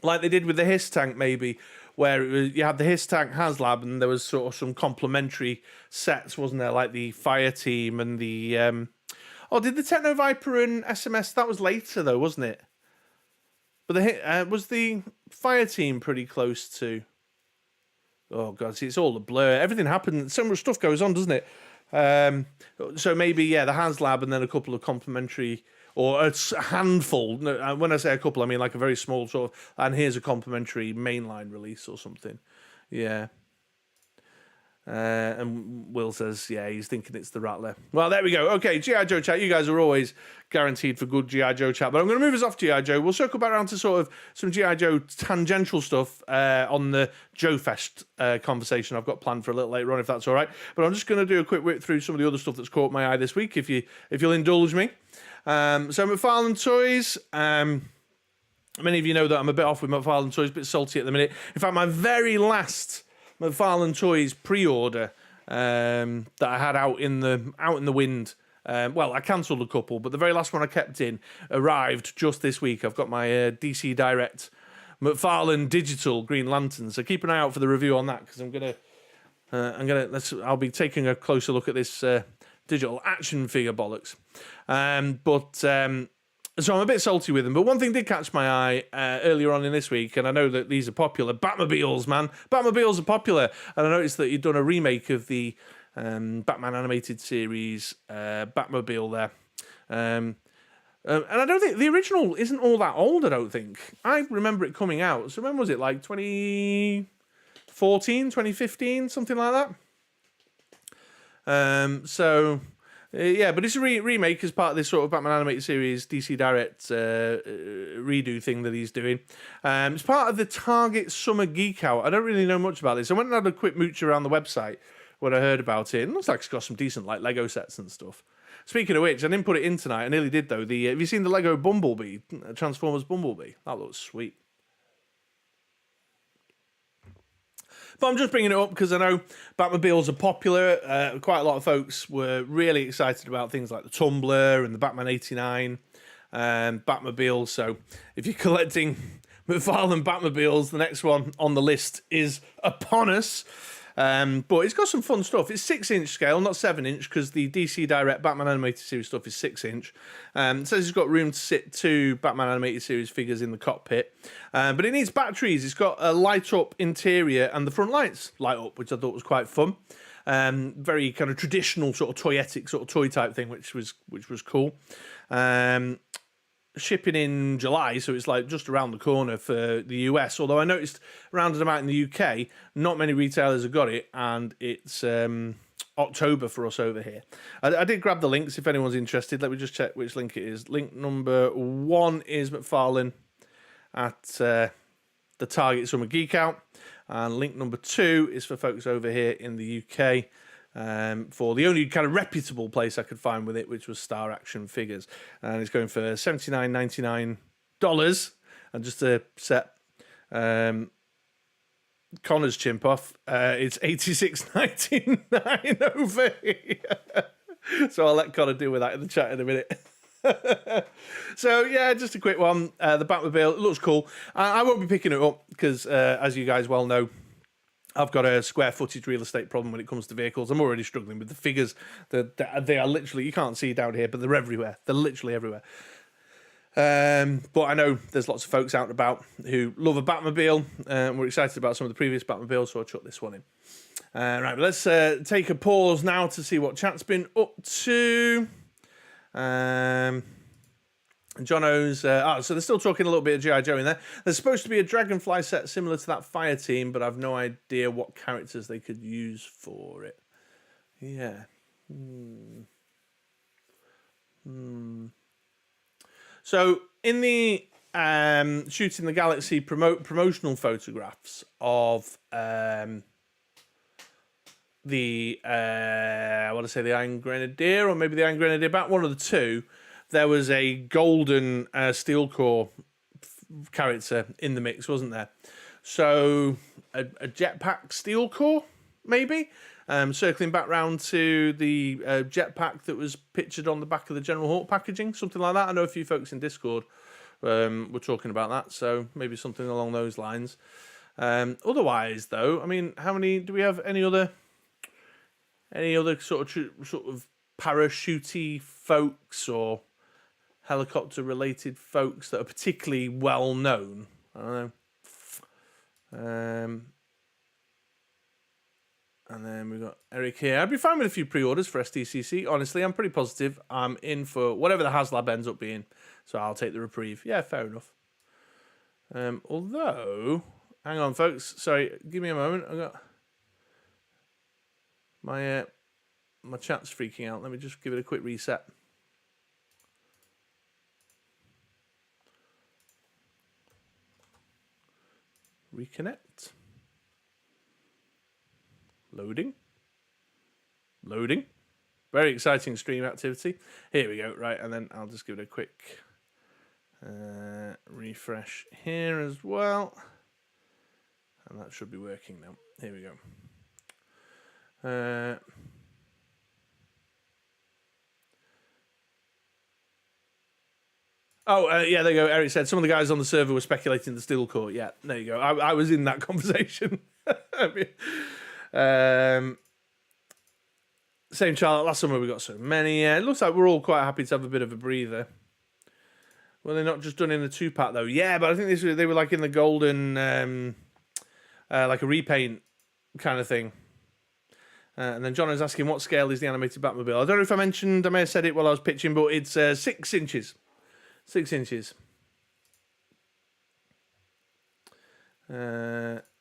like they did with the Hiss Tank, maybe, where you had the Hiss Tank HasLab and there was sort of some complementary sets, wasn't there? Like the Fire Team and the... did the Techno Viper and SMS... That was later, though, wasn't it? But was the Fire Team pretty close to... Oh, God, see, it's all a blur. Everything happened. So much stuff goes on, doesn't it? So maybe, the HasLab and then a couple of complimentary... Or a handful. No, when I say a couple, I mean like a very small sort of... And here's a complimentary mainline release or something. Yeah. And Will says, he's thinking it's the Rattler. Well, there we go. Okay, G.I. Joe chat. You guys are always guaranteed for good G.I. Joe chat. But I'm going to move us off G.I. Joe. We'll circle back around to sort of some G.I. Joe tangential stuff on the JoeFest conversation I've got planned for a little later on, if that's all right. But I'm just going to do a quick whip through some of the other stuff that's caught my eye this week, if you'll indulge me. So McFarlane Toys... many of you know that I'm a bit off with McFarlane Toys, a bit salty at the minute. In fact, my very last McFarlane Toys pre-order that I had out in the wind. I cancelled a couple, but the very last one I kept in arrived just this week. I've got my DC Direct McFarlane Digital Green Lantern, so keep an eye out for the review on that, because I'll be taking a closer look at this digital action figure bollocks. So I'm a bit salty with them. But one thing did catch my eye earlier on in this week, and I know that these are popular. Batmobiles, man. Batmobiles are popular. And I noticed that you'd done a remake of the Batman Animated Series Batmobile there. And I don't think the original isn't all that old, I don't think. I remember it coming out. So when was it? Like 2014, 2015, something like that? Yeah, but it's a remake as part of this sort of Batman Animated Series DC Direct redo thing that he's doing. It's part of the Target Summer Geek Out. I don't really know much about this. I went and had a quick mooch around the website when I heard about it. It looks like it's got some decent like Lego sets and stuff. Speaking of which, I didn't put it in tonight. I nearly did though. Have you seen the Lego Bumblebee, Transformers Bumblebee? That looks sweet. But I'm just bringing it up because I know Batmobiles are popular. Quite a lot of folks were really excited about things like the Tumbler and the Batman 89 Batmobile. So if you're collecting McFarlane Batmobiles, the next one on the list is upon us. But it's got some fun stuff. It's 6-inch scale, not 7-inch, because the DC Direct Batman Animated Series stuff is 6-inch. It says it's got room to sit 2 Batman Animated Series figures in the cockpit. But it needs batteries. It's got a light-up interior, and the front lights light up, which I thought was quite fun. Very kind of traditional sort of toyetic sort of toy type thing, which was cool. Shipping in July, so it's like just around the corner for the US. Although I noticed around about in the UK, not many retailers have got it, and it's October for us over here. I did grab the links if anyone's interested. Let me just check which link it is. Link number 1 is McFarlane at the Target Summer Geek Out, and link number 2 is for folks over here in the UK. For the only kind of reputable place I could find with it, which was Star Action Figures, and it's going for $79.99. And just to set Connor's chimp off, it's $86.99 over here. So I'll let Connor deal with that in the chat in a minute. So yeah, just a quick one. The Batmobile, it looks cool. I won't be picking it up because, as you guys well know, I've got a square footage real estate problem when it comes to vehicles. I'm already struggling with the figures. They are literally, you can't see down here, but they're everywhere. They're literally everywhere. But I know there's lots of folks out and about who love a Batmobile. We're excited about some of the previous Batmobiles, so I'll chuck this one in. Right, but let's take a pause now to see what chat's been up to. Jono's, so they're still talking a little bit of G.I. Joe in there. There's supposed to be a Dragonfly set similar to that Fire Team, but I've no idea what characters they could use for it. Yeah. So in the Shooting the Galaxy promotional photographs of the I want to say the Iron Grenadier, or maybe the Iron Grenadier Bat, one of the two, there was a golden Steel Core character in the mix, wasn't there? So a jetpack Steel Core, maybe? Circling back round to the jetpack that was pictured on the back of the General Hawk packaging, something like that. I know a few folks in Discord were talking about that, so maybe something along those lines. Otherwise, though, I mean, how many do we have? Any other sort of parachutey folks or helicopter-related folks that are particularly well known? I don't know. And then we've got Eric here. I'd be fine with a few pre-orders for SDCC. Honestly, I'm pretty positive I'm in for whatever the HasLab ends up being. So I'll take the reprieve. Yeah, fair enough. Although, hang on, folks. Sorry, give me a moment. I got my chat's freaking out. Let me just give it a quick reset. Reconnect. Loading. Very exciting stream activity. Here we go. Right, and then I'll just give it a quick refresh here as well. And that should be working now. Here we go. Yeah, there you go. Eric said some of the guys on the server were speculating the Steel Core. Yeah, there you go. I was in that conversation. Same Charlotte. Last summer we got so many. It looks like we're all quite happy to have a bit of a breather. Were they not just done in a 2-pack though? Yeah, but I think they were like in the golden, like a repaint kind of thing. And then John is asking, what scale is the animated Batmobile? I don't know if I may have said it while I was pitching, but it's 6 inches. 6 inches.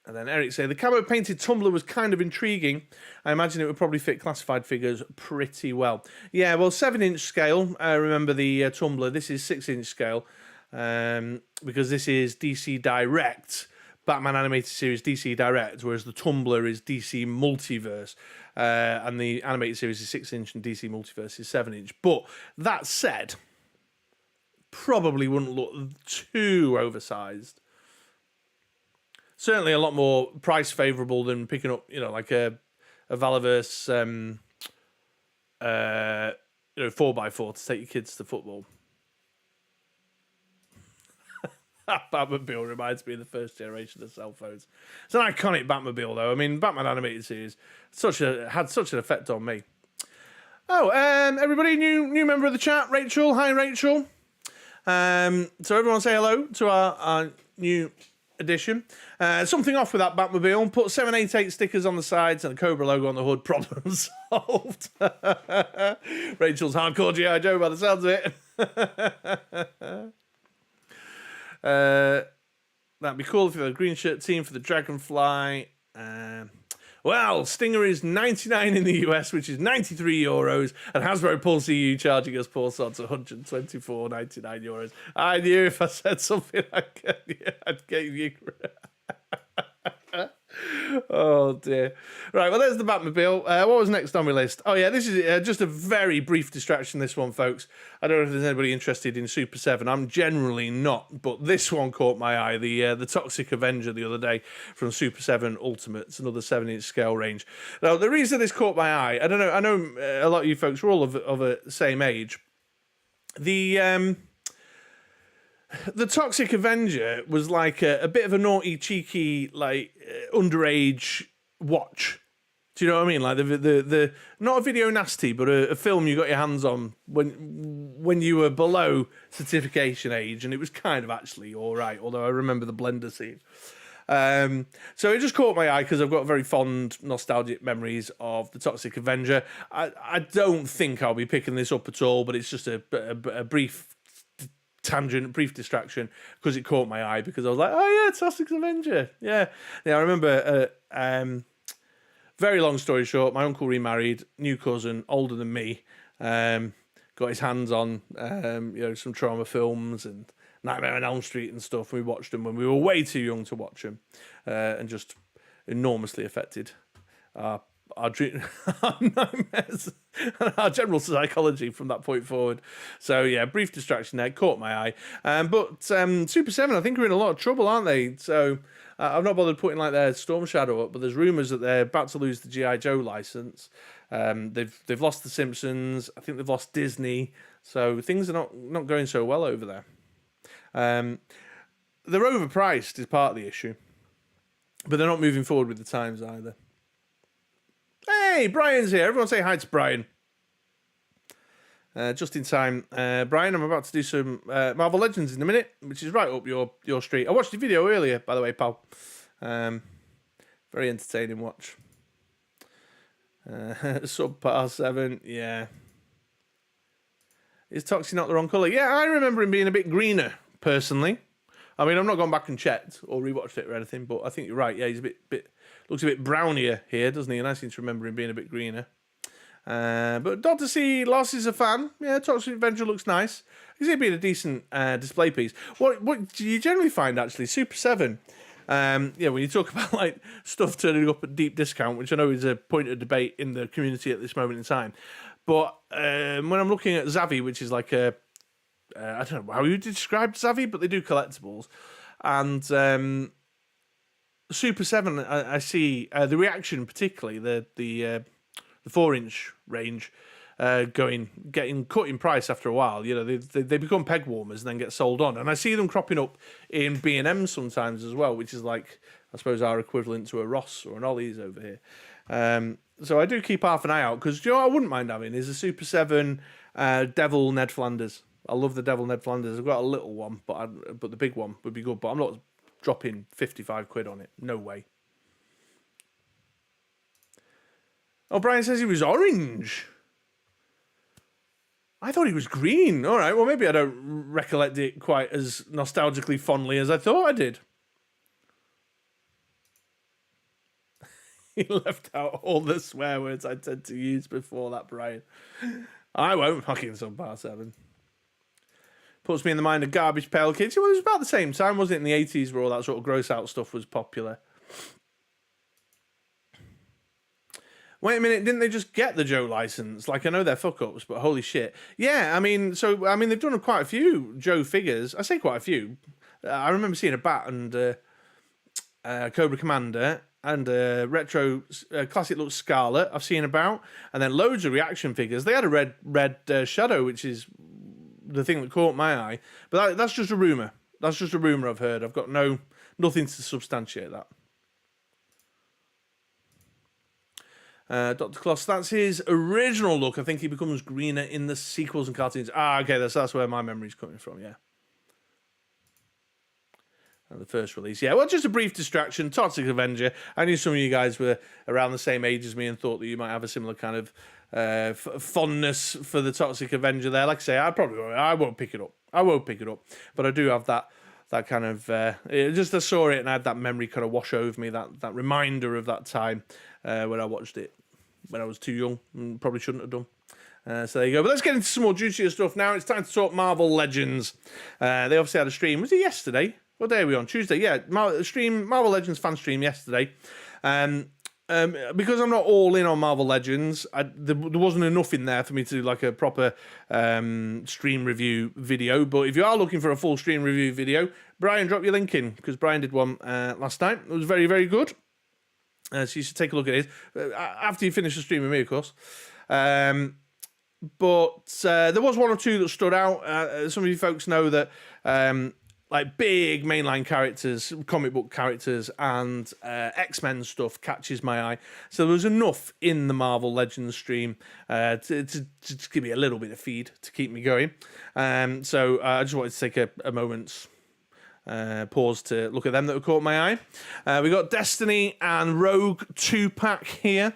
And then Eric say, the camo painted tumbler was kind of intriguing. I imagine it would probably fit classified figures pretty well. Yeah, well, 7-inch scale. Remember the tumbler. This is 6-inch scale because this is DC Direct. Batman Animated Series DC Direct, whereas the tumbler is DC Multiverse. And the animated series is 6-inch and DC Multiverse is 7-inch. But that said, probably wouldn't look too oversized. Certainly a lot more price favourable than picking up, like a Valaverse 4x4 to take your kids to football. That Batmobile reminds me of the first generation of cell phones. It's an iconic Batmobile, though. I mean, Batman Animated Series had such an effect on me. Oh, everybody, new member of the chat, Rachel. Hi, Rachel. So everyone say hello to our new edition. Something off with that Batmobile. Put 788 stickers on the sides and a Cobra logo on the hood. Problem solved. Rachel's hardcore G.I. Joe by the sounds of it. That'd be cool if you had a green shirt team for the Dragonfly. Well, Stinger is 99 in the US, which is 93 euros, and Hasbro Pulse EU charging us poor sods 124.99 euros. I knew if I said something, I'd get you. Oh dear. Right, well, there's the Batmobile. What was next on my list? Oh yeah, this is just a very brief distraction, this one, folks. I don't know if there's anybody interested in Super 7. I'm generally not, but this one caught my eye. The Toxic Avenger the other day from Super 7 Ultimate. It's another 7-inch scale range. Now, the reason this caught my eye, I know a lot of you folks are all of the same age. The Toxic Avenger was like a bit of a naughty, cheeky, like underage watch. Do you know what I mean? Like the not a video nasty, but a film you got your hands on when you were below certification age, and it was kind of actually all right. Although I remember the blender scene. So it just caught my eye because I've got very fond nostalgic memories of the Toxic Avenger. I don't think I'll be picking this up at all, but it's just a brief tangent, brief distraction, because it caught my eye because I was like, oh yeah, Toxic Avenger. Yeah. I remember, very long story short, my uncle remarried, new cousin, older than me, got his hands on, some trauma films and Nightmare on Elm Street and stuff. We watched them when we were way too young to watch them, and just enormously affected our dream, our nightmares, and our general psychology from that point forward. So yeah, brief distraction there, caught my eye. But Super 7, I think, are in a lot of trouble, aren't they? So I've not bothered putting like their Storm Shadow up, but there's rumours that they're about to lose the G.I. Joe license. They've lost the Simpsons. I think they've lost Disney. So things are not going so well over there. They're overpriced is part of the issue, but they're not moving forward with the times either. Hey, Brian's here. Everyone say hi to Brian. Just in time. Brian, I'm about to do some Marvel Legends in a minute, which is right up your street. I watched your video earlier, by the way, pal. Very entertaining watch. Subpar 7, yeah. Is Toxie not the wrong colour? Yeah, I remember him being a bit greener, personally. I mean, I've not gone back and checked or rewatched it or anything, but I think you're right. Yeah, he's a bit looks a bit brownier here, doesn't he? And I seem to remember him being a bit greener. But Dr. C. Loss is a fan. Yeah, Toxic Avenger looks nice. He's going to be a decent display piece. What do you generally find, actually? Super 7, when you talk about like stuff turning up at deep discount, which I know is a point of debate in the community at this moment in time. But when I'm looking at Zavvi, which is like I don't know how you describe Zavvi, but they do collectibles. And Super 7, I see the reaction, particularly the 4-inch range, getting cut in price after a while. You know, they become peg warmers and then get sold on. And I see them cropping up in B&M sometimes as well, which is like, I suppose, our equivalent to a Ross or an Ollie's over here. So I do keep half an eye out because, you know what I wouldn't mind having is a Super 7 Devil Ned Flanders. I love the Devil Ned Flanders. I've got a little one, but the big one would be good. But I'm not dropping 55 quid on it. No way. Oh, Brian says he was orange. I thought he was green. All right, well, maybe I don't recollect it quite as nostalgically fondly as I thought I did. He left out all the swear words I tend to use before that, Brian. I won't fucking sub bar 7. Puts me in the mind of Garbage Pail Kids. Well, it was about the same time, wasn't it, in the 80s where all that sort of gross out stuff was popular. Wait a minute, didn't they just get the Joe license? Like, I know they're fuck-ups, but holy shit. Yeah, I mean, they've done quite a few Joe figures. I say quite a few. I remember seeing a Bat and Cobra Commander and retro classic look Scarlet I've seen about. And then loads of reaction figures. They had a red Shadow, which is the thing that caught my eye. But that's just a rumour. That's just a rumour I've heard. I've got nothing to substantiate that. Dr. Kloss, that's his original look. I think he becomes greener in the sequels and cartoons. Okay, that's where my memory's coming from, yeah. And the first release, yeah. Well, just a brief distraction. Toxic Avenger. I knew some of you guys were around the same age as me and thought that you might have a similar kind of fondness for the Toxic Avenger there. Like I say, I won't pick it up. But I do have that kind of... just I saw it and I had that memory kind of wash over me, that reminder of that time when I watched it. When I was too young and probably shouldn't have done. So there you go. But let's get into some more juicier stuff now. It's time to talk Marvel Legends. They obviously had a stream. Was it yesterday? What day are we on? Tuesday. Yeah, Marvel Legends fan stream yesterday. Because I'm not all in on Marvel Legends, there wasn't enough in there for me to do like a proper stream review video. But if you are looking for a full stream review video, Brian, drop your link in because Brian did one last night. It was very, very good. So you should take a look at it after you finish the stream with me, of course. But there was one or two that stood out. Some of you folks know that like big mainline characters, comic book characters, and X-Men stuff catches my eye. So there was enough in the Marvel Legends stream to give me a little bit of feed to keep me going. So I just wanted to take a moment's pause to look at them that have caught my eye. We got Destiny and Rogue 2-pack here.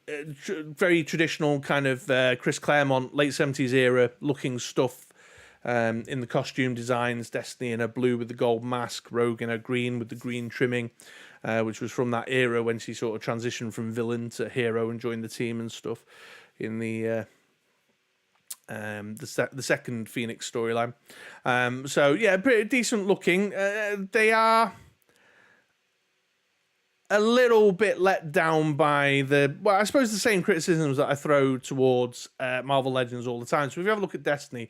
Very traditional kind of Chris Claremont late 70s era looking stuff in the costume designs. Destiny in a blue with the gold mask, Rogue in a green with the green trimming, which was from that era when she sort of transitioned from villain to hero and joined the team and stuff in the second Phoenix storyline. So yeah, pretty decent looking. They are a little bit let down by I suppose the same criticisms that I throw towards Marvel Legends all the time. So if you have a look at Destiny,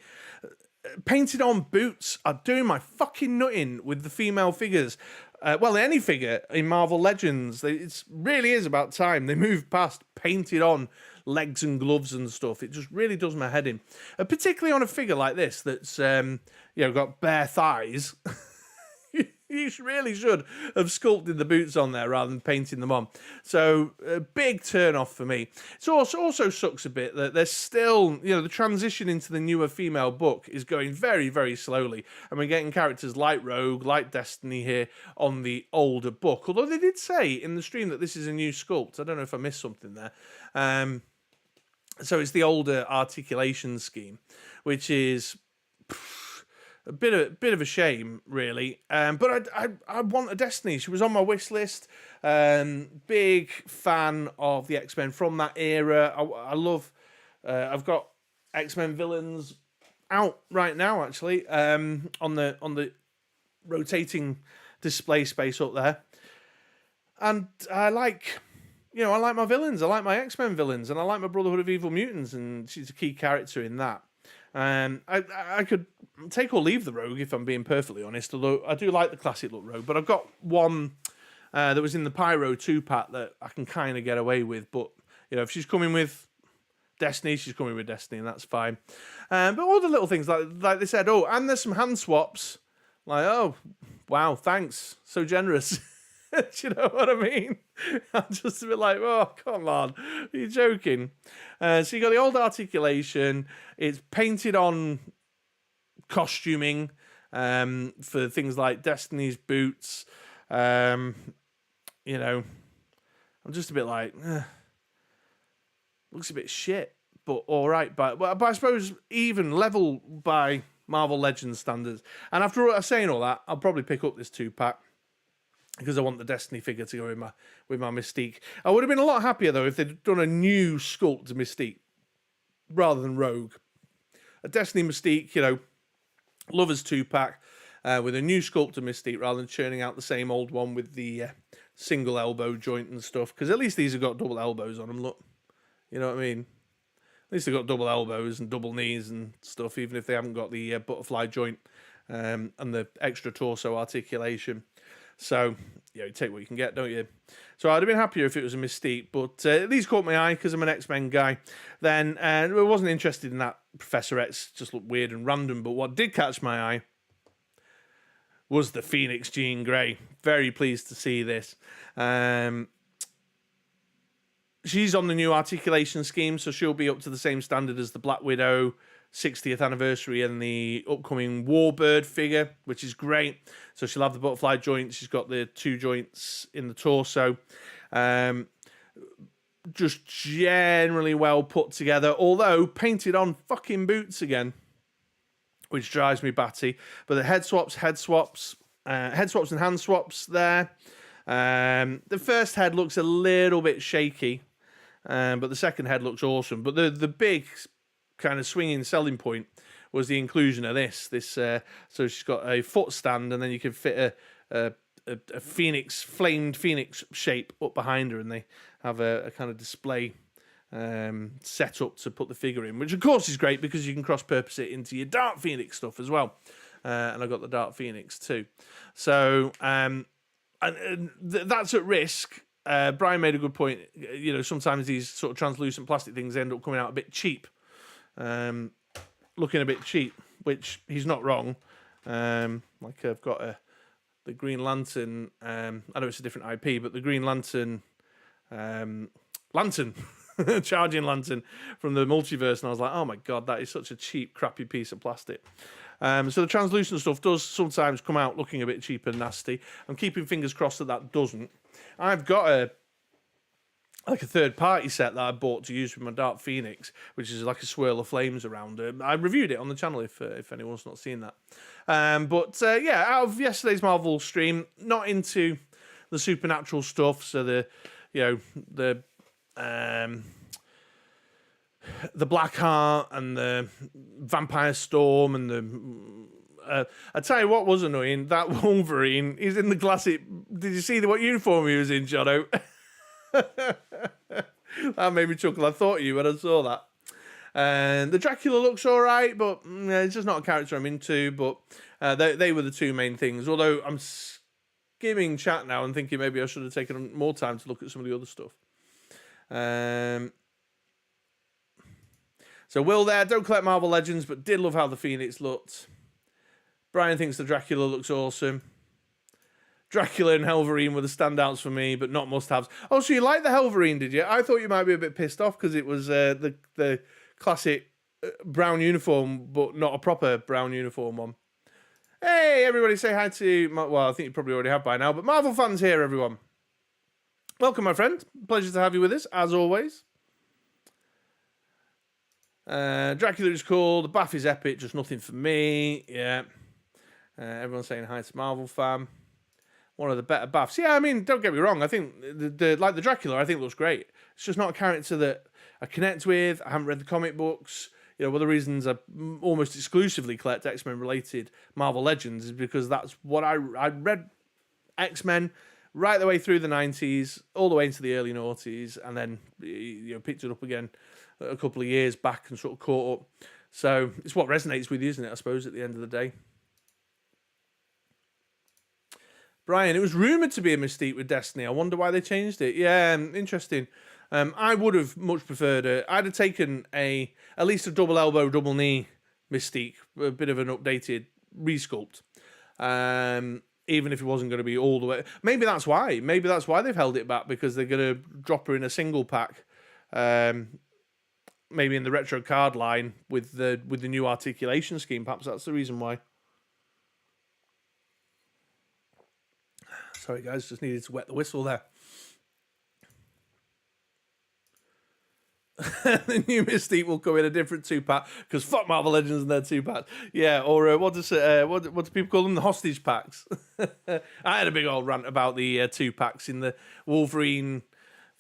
painted on boots are doing my fucking nutting with the female figures. Well, any figure in Marvel Legends, it really is about time they move past painted on legs and gloves and stuff. It just really does my head in. Particularly on a figure like this that's got bare thighs. You really should have sculpted the boots on there rather than painting them on. So a big turn off for me. It also sucks a bit that there's still, the transition into the newer female book is going very, very slowly. And we're getting characters like Rogue, like Destiny here on the older book. Although they did say in the stream that this is a new sculpt. I don't know if I missed something there. So it's the older articulation scheme, which is a bit of a shame, really. But I want a Destiny. She was on my wish list. Big fan of the X-Men from that era. I love. I've got X-Men villains out right now, actually, on the rotating display space up there, and I like my villains. I like my X-Men villains, and I like my Brotherhood of Evil Mutants, and she's a key character in that. I could take or leave the Rogue if I'm being perfectly honest, although I do like the classic look Rogue, but I've got one that was in the Pyro 2-pack that I can kind of get away with, but if she's coming with Destiny, she's coming with Destiny, and that's fine. But all the little things, like they said, and there's some hand swaps, like, oh, wow, thanks, so generous. Do you know what I mean? I'm just a bit like, oh, come on. Are you joking? So you got the old articulation. It's painted on costuming for things like Destiny's boots. I'm just a bit like, looks a bit shit, but all right. But I suppose even level by Marvel Legends standards. And after saying all that, I'll probably pick up this 2-pack. Because I want the Destiny figure to go with my Mystique. I would have been a lot happier, though, if they'd done a new sculpt of Mystique rather than Rogue. A Destiny Mystique, Lovers 2-pack with a new sculpt of Mystique rather than churning out the same old one with the single elbow joint and stuff. Because at least these have got double elbows on them, look. You know what I mean? At least they've got double elbows and double knees and stuff, even if they haven't got the butterfly joint and the extra torso articulation. So, you take what you can get, don't you? So I'd have been happier if it was a Mystique, but these caught my eye because I'm an X-Men guy. Then I wasn't interested in that Professor X, just looked weird and random, but what did catch my eye was the Phoenix Jean Grey. Very pleased to see this. She's on the new articulation scheme, so she'll be up to the same standard as the Black Widow 60th anniversary and the upcoming Warbird figure, which is great. So she'll have the butterfly joint. She's got the 2 joints in the torso. Just generally well put together, although painted on fucking boots again, which drives me batty. But the head swaps and hand swaps there. The first head looks a little bit shaky, but the second head looks awesome. But the big kind of swinging selling point was the inclusion of this. So she's got a foot stand, and then you can fit a phoenix, flamed phoenix shape up behind her, and they have a kind of display set up to put the figure in, which of course is great because you can cross-purpose it into your Dark Phoenix stuff as well. And I've got the Dark Phoenix too. So that's at risk. Brian made a good point. Sometimes these sort of translucent plastic things end up coming out a bit cheap. Looking a bit cheap, which he's not wrong. Like I've got the Green Lantern. I know it's a different IP, but the Green Lantern, charging lantern from the multiverse, and I was like, oh my god, that is such a cheap, crappy piece of plastic. So the translucent stuff does sometimes come out looking a bit cheap and nasty. I'm keeping fingers crossed that doesn't. I've got a third-party set that I bought to use with my Dark Phoenix, which is like a swirl of flames around her. I reviewed it on the channel if anyone's not seen that. But out of yesterday's Marvel stream, not into the supernatural stuff. So the Blackheart and the Vampire Storm and the... I tell you what was annoying, that Wolverine, he's in the classic... Did you see what uniform he was in, Jono? That made me chuckle. I thought of you when I saw that. And the Dracula looks all right, but it's just not a character I'm into. But they were the 2 main things. Although I'm skimming chat now and thinking maybe I should have taken more time to look at some of the other stuff. So Will there, don't collect Marvel Legends, but did love how the Phoenix looked. Brian thinks the Dracula looks awesome. Dracula and Helverine were the standouts for me, but not must-haves. Oh, so you like the Helverine, did you? I thought you might be a bit pissed off because it was the classic brown uniform, but not a proper brown uniform one. Hey, everybody, say hi to... Well, I think you probably already have by now, but Marvel fans here, everyone. Welcome, my friend. Pleasure to have you with us, as always. Dracula is cool. The bath is epic, just nothing for me. Yeah. Everyone's saying hi to Marvel fam. One of the better baths. Yeah, I mean, don't get me wrong. I think the Dracula, I think looks great. It's just not a character that I connect with. I haven't read the comic books. One of the reasons I almost exclusively collect X-Men related Marvel Legends is because that's what I read X-Men right the way through the 90s, all the way into the early noughties, and then picked it up again a couple of years back and sort of caught up. So it's what resonates with you, isn't it, I suppose, at the end of the day. Brian, it was rumoured to be a Mystique with Destiny. I wonder why they changed it. Yeah, interesting. I would have much preferred it. I'd have taken at least a double elbow, double knee Mystique, a bit of an updated resculpt. even if it wasn't going to be all the way. Maybe that's why. Maybe that's why they've held it back, because they're going to drop her in a single pack. Maybe in the retro card line with the new articulation scheme. Perhaps that's the reason why. Sorry, guys, just needed to wet the whistle there. The new Mystique will come in a different 2-pack, because fuck Marvel Legends and their 2-packs. Yeah, or what do people call them? The hostage packs. I had a big old rant about the 2-packs in the Wolverine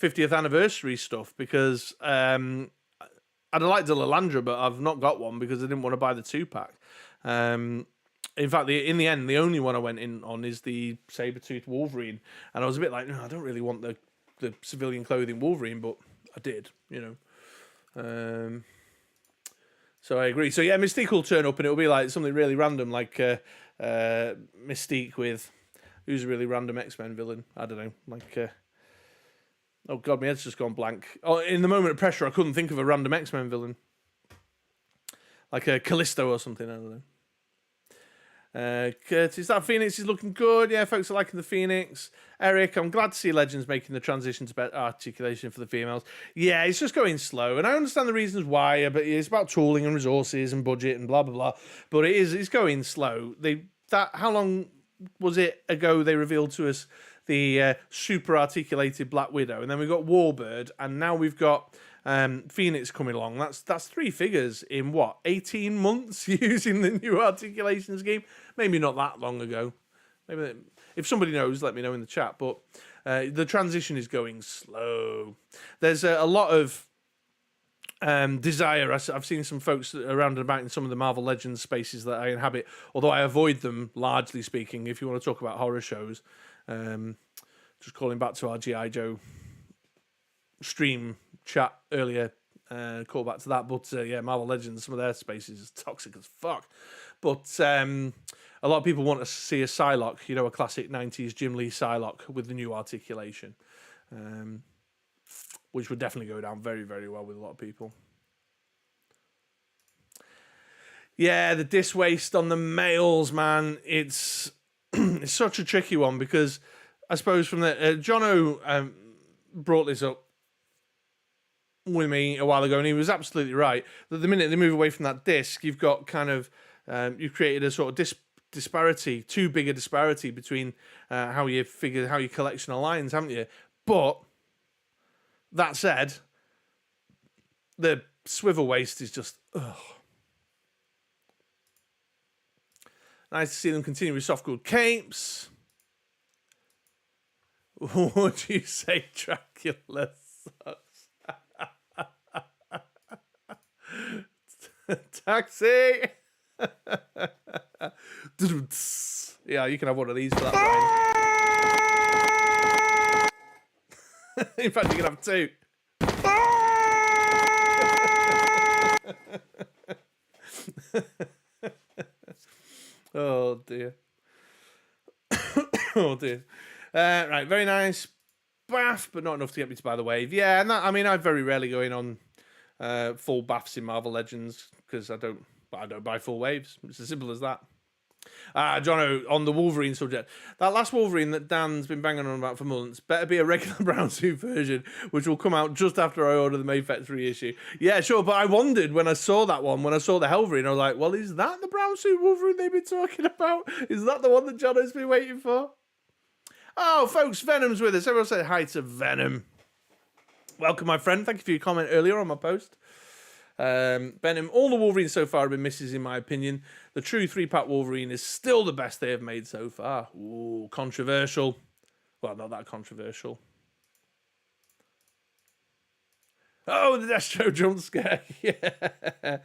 50th anniversary stuff, because I'd have liked the Lalandra, but I've not got one because I didn't want to buy the 2-pack. In fact, in the end, the only one I went in on is the Sabretooth Wolverine, and I was a bit like, no, I don't really want the civilian clothing Wolverine, but I did, you know. So I agree. So yeah, Mystique will turn up and it'll be like something really random, like Mystique with who's a really random X-Men villain. I don't know, like oh god, my head's just gone blank. Oh, in the moment of pressure, I couldn't think of a random X-Men villain, like a Callisto or something. I don't know. Curtis, that Phoenix is looking good. Yeah, folks are liking the Phoenix. Eric, I'm glad to see Legends making the transition to better articulation for the females. Yeah, it's just going slow, and I understand the reasons why, but it's about tooling and resources and budget and blah blah blah. But it's going slow. How long was it ago they revealed to us the super articulated Black Widow, and then we've got Warbird, and now we've got Phoenix coming along. That's 3 figures in what, 18 months using the new articulation scheme? Maybe not that long ago. Maybe if somebody knows, let me know in the chat. But the transition is going slow. There's a lot of desire. I've seen some folks around and about in some of the Marvel Legends spaces that I inhabit, although I avoid them, largely speaking. If you want to talk about horror shows, just calling back to our G.I. Joe stream chat earlier, call back to that. But yeah, Marvel Legends, some of their spaces is toxic as fuck. But a lot of people want to see a Psylocke, you know, a classic 90s Jim Lee Psylocke with the new articulation, which would definitely go down very, very well with a lot of people. Yeah, the disc waste on the males, man, it's it's such a tricky one, because I suppose from the Jono brought this up with me a while ago, and he was absolutely right that the minute they move away from that disc, you've got kind of you've created a sort of disparity, too big a disparity between how your collection aligns, haven't you? But that said, the swivel waist is just nice to see them continue with soft good capes. Would you say Dracula sucks? Taxi. Yeah, you can have one of these for that, Brian. In fact, you can have 2. Oh dear. Oh dear. Right, very nice bath, but not enough to get me to buy the wave. Yeah, and that, I mean, I very rarely go in on full baths in Marvel Legends, because I don't buy full waves. It's as simple as that. Jono, on the Wolverine subject, that last Wolverine that Dan's been banging on about for months better be a regular brown suit version, which will come out just after I order the Mayfest reissue. Yeah, sure, but I wondered when I saw that one, when I saw the Helverine, I was like, well, is that the brown suit Wolverine they've been talking about? Is that the one that Jono's been waiting for? Oh, folks, Venom's with us. Everyone say hi to Venom. Welcome, my friend. Thank you for your comment earlier on my post. Venom, all the Wolverines so far have been misses, in my opinion. The true 3-pack Wolverine is still the best they have made so far. Ooh, controversial. Well, not that controversial. Oh, the Destro jump scare. Yeah.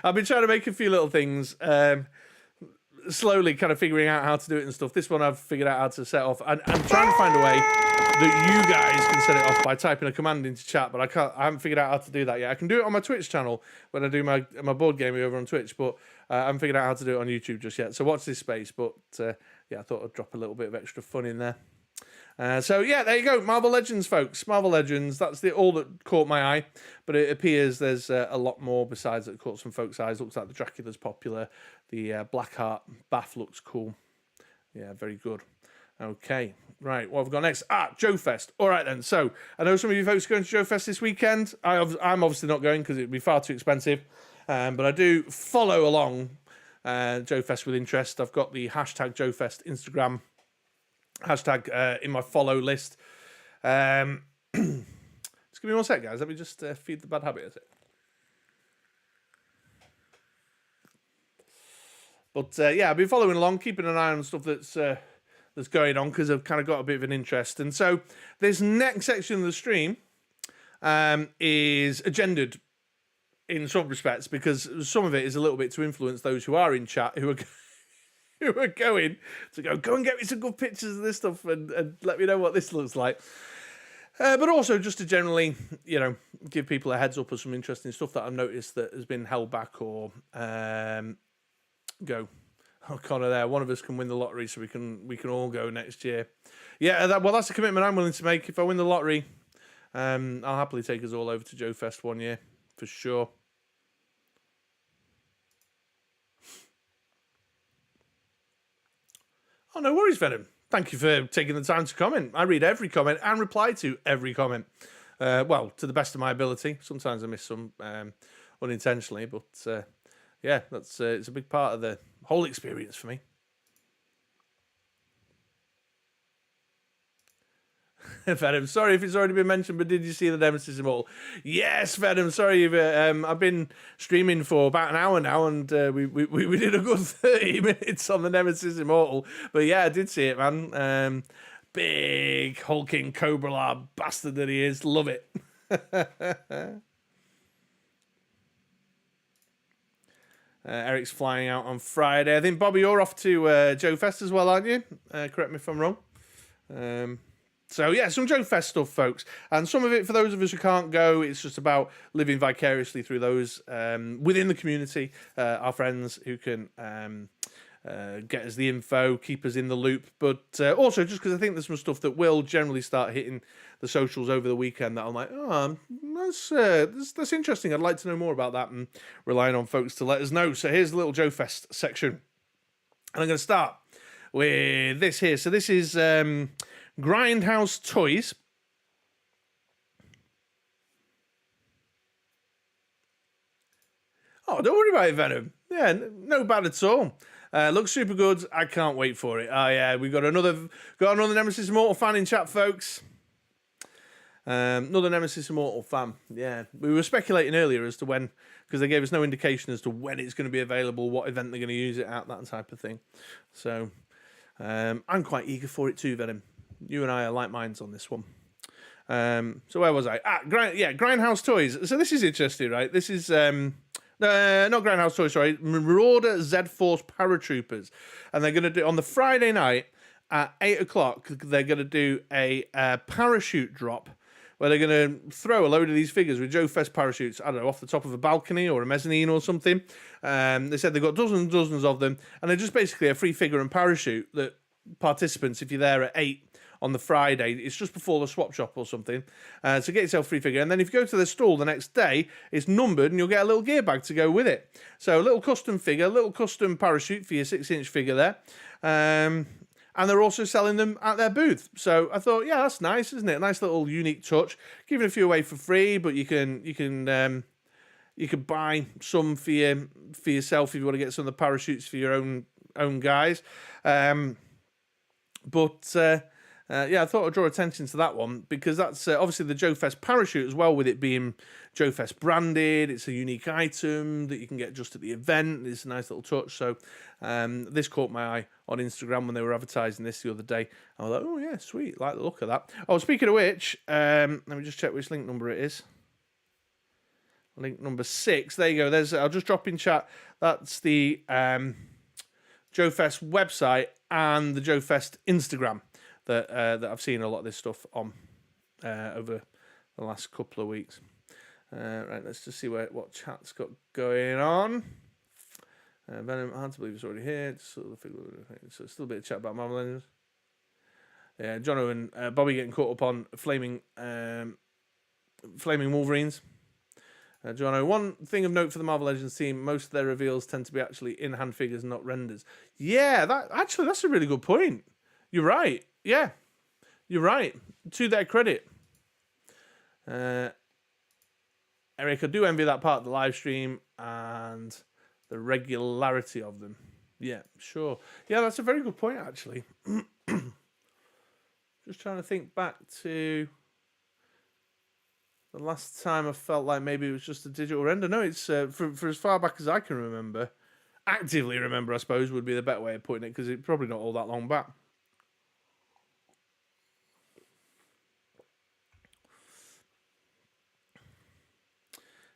I've been trying to make a few little things. Slowly kind of figuring out how to do it and stuff. This one I've figured out how to set off. I'm trying to find a way that you guys can set it off by typing a command into chat, but I haven't figured out how to do that yet. I can do it on my Twitch channel when I do my board game over on Twitch, but I haven't figured out how to do it on YouTube just yet. So watch this space. But yeah, I thought I'd drop a little bit of extra fun in there. So yeah, there you go. Marvel Legends, folks. Marvel Legends. That's all that caught my eye. But it appears there's a lot more besides that caught some folks' eyes. Looks like the Dracula's popular. The Blackheart bath looks cool. Yeah, very good. Okay, right, what have we got next? JoeFest. All right then, so I know some of you folks are going to JoeFest this weekend. I'm obviously not going because it'd be far too expensive, but I do follow along JoeFest with interest. I've got the hashtag JoeFest Instagram hashtag in my follow list. Just give me one sec, guys. Let me just feed the bad habit, is it? But yeah, I've been following along, keeping an eye on stuff that's going on because I've kind of got a bit of an interest. And so this next section of the stream is agendaed in some respects because some of it is a little bit to influence those who are in chat who are who are going to go and get me some good pictures of this stuff and let me know what this looks like. But also just to generally, give people a heads up of some interesting stuff that I've noticed that has been held back or go. Oh, Connor, there. One of us can win the lottery, so we can all go next year. Yeah, that's a commitment I'm willing to make. If I win the lottery, I'll happily take us all over to JoeFest one year for sure. Oh, no worries, Venom. Thank you for taking the time to comment. I read every comment and reply to every comment. Well, to the best of my ability. Sometimes I miss some unintentionally, but yeah, that's it's a big part of the whole experience for me. Venom, sorry if it's already been mentioned, but did you see the Nemesis Immortal? Yes, Venom, sorry. I've been streaming for about an hour now, and we did a good 30 minutes on the Nemesis Immortal. But yeah, I did see it, man. Big hulking Cobra bastard that he is. Love it. Eric's flying out on Friday. I think, Bobby, you're off to JoeFest as well, aren't you? Correct me if I'm wrong. So, yeah, some JoeFest stuff, folks. And some of it, for those of us who can't go, it's just about living vicariously through those within the community, our friends who can get us the info, keep us in the loop. But also, just because I think there's some stuff that will generally start hitting the socials over the weekend that I'm like, that's interesting. I'd like to know more about that, and relying on folks to let us know. So here's the little JoeFest section. And I'm going to start with this here. So this is Grindhouse Toys. Oh, don't worry about it, Venom. Yeah, no bad at all. Looks super good. I can't wait for it. Oh yeah, we got another Nemesis Immortal fan in chat, folks. Another Nemesis Immortal fan. Yeah, we were speculating earlier as to when, because they gave us no indication as to when it's going to be available, what event they're going to use it at, that type of thing. So I'm quite eager for it too, Venom. You and I are like minds on this one. So where was I? Grindhouse Toys. So this is interesting, right? This is not Grindhouse Toys, sorry. Marauder Z-Force Paratroopers. And they're going to do, on the Friday night at 8 o'clock, they're going to do a parachute drop where they're going to throw a load of these figures with JoeFest parachutes, I don't know, off the top of a balcony or a mezzanine or something. They said they've got dozens and dozens of them. And they're just basically a free figure and parachute that participants, if you're there at 8 on the Friday, it's just before the swap shop or something, so get yourself a free figure, and then if you go to the stall the next day, it's numbered and you'll get a little gear bag to go with it. So a little custom figure, a little custom parachute for your 6-inch figure there, and they're also selling them at their booth. So I thought, yeah, that's nice, isn't it? A nice little unique touch. Giving a few away for free, but you can buy some for yourself if you want to get some of the parachutes for your own guys. Yeah, I thought I'd draw attention to that one because that's obviously the JoeFest parachute as well, with it being JoeFest branded. It's a unique item that you can get just at the event. It's a nice little touch. So this caught my eye on Instagram when they were advertising this the other day. I was like, oh yeah, sweet, like the look of that. Oh, speaking of which, let me just check which link number it is. Link number 6. There you go. I'll just drop in chat. That's the JoeFest website and the JoeFest Instagram that I've seen a lot of this stuff on over the last couple of weeks. Right, let's just see what chat's got going on. Venom, hard to believe it's already here. So still a bit of chat about Marvel Legends. Yeah, Jono and Bobby getting caught up on flaming Wolverines. Jono, one thing of note for the Marvel Legends team, most of their reveals tend to be actually in-hand figures, not renders. Yeah, that's a really good point. You're right. Yeah, you're right. To their credit. Eric, I do envy that part of the live stream and the regularity of them. Yeah, sure. Yeah, that's a very good point, actually. Just trying to think back to the last time I felt like maybe it was just a digital render. No, it's for as far back as I can remember. Actively remember, I suppose, would be the better way of putting it, because it's probably not all that long back.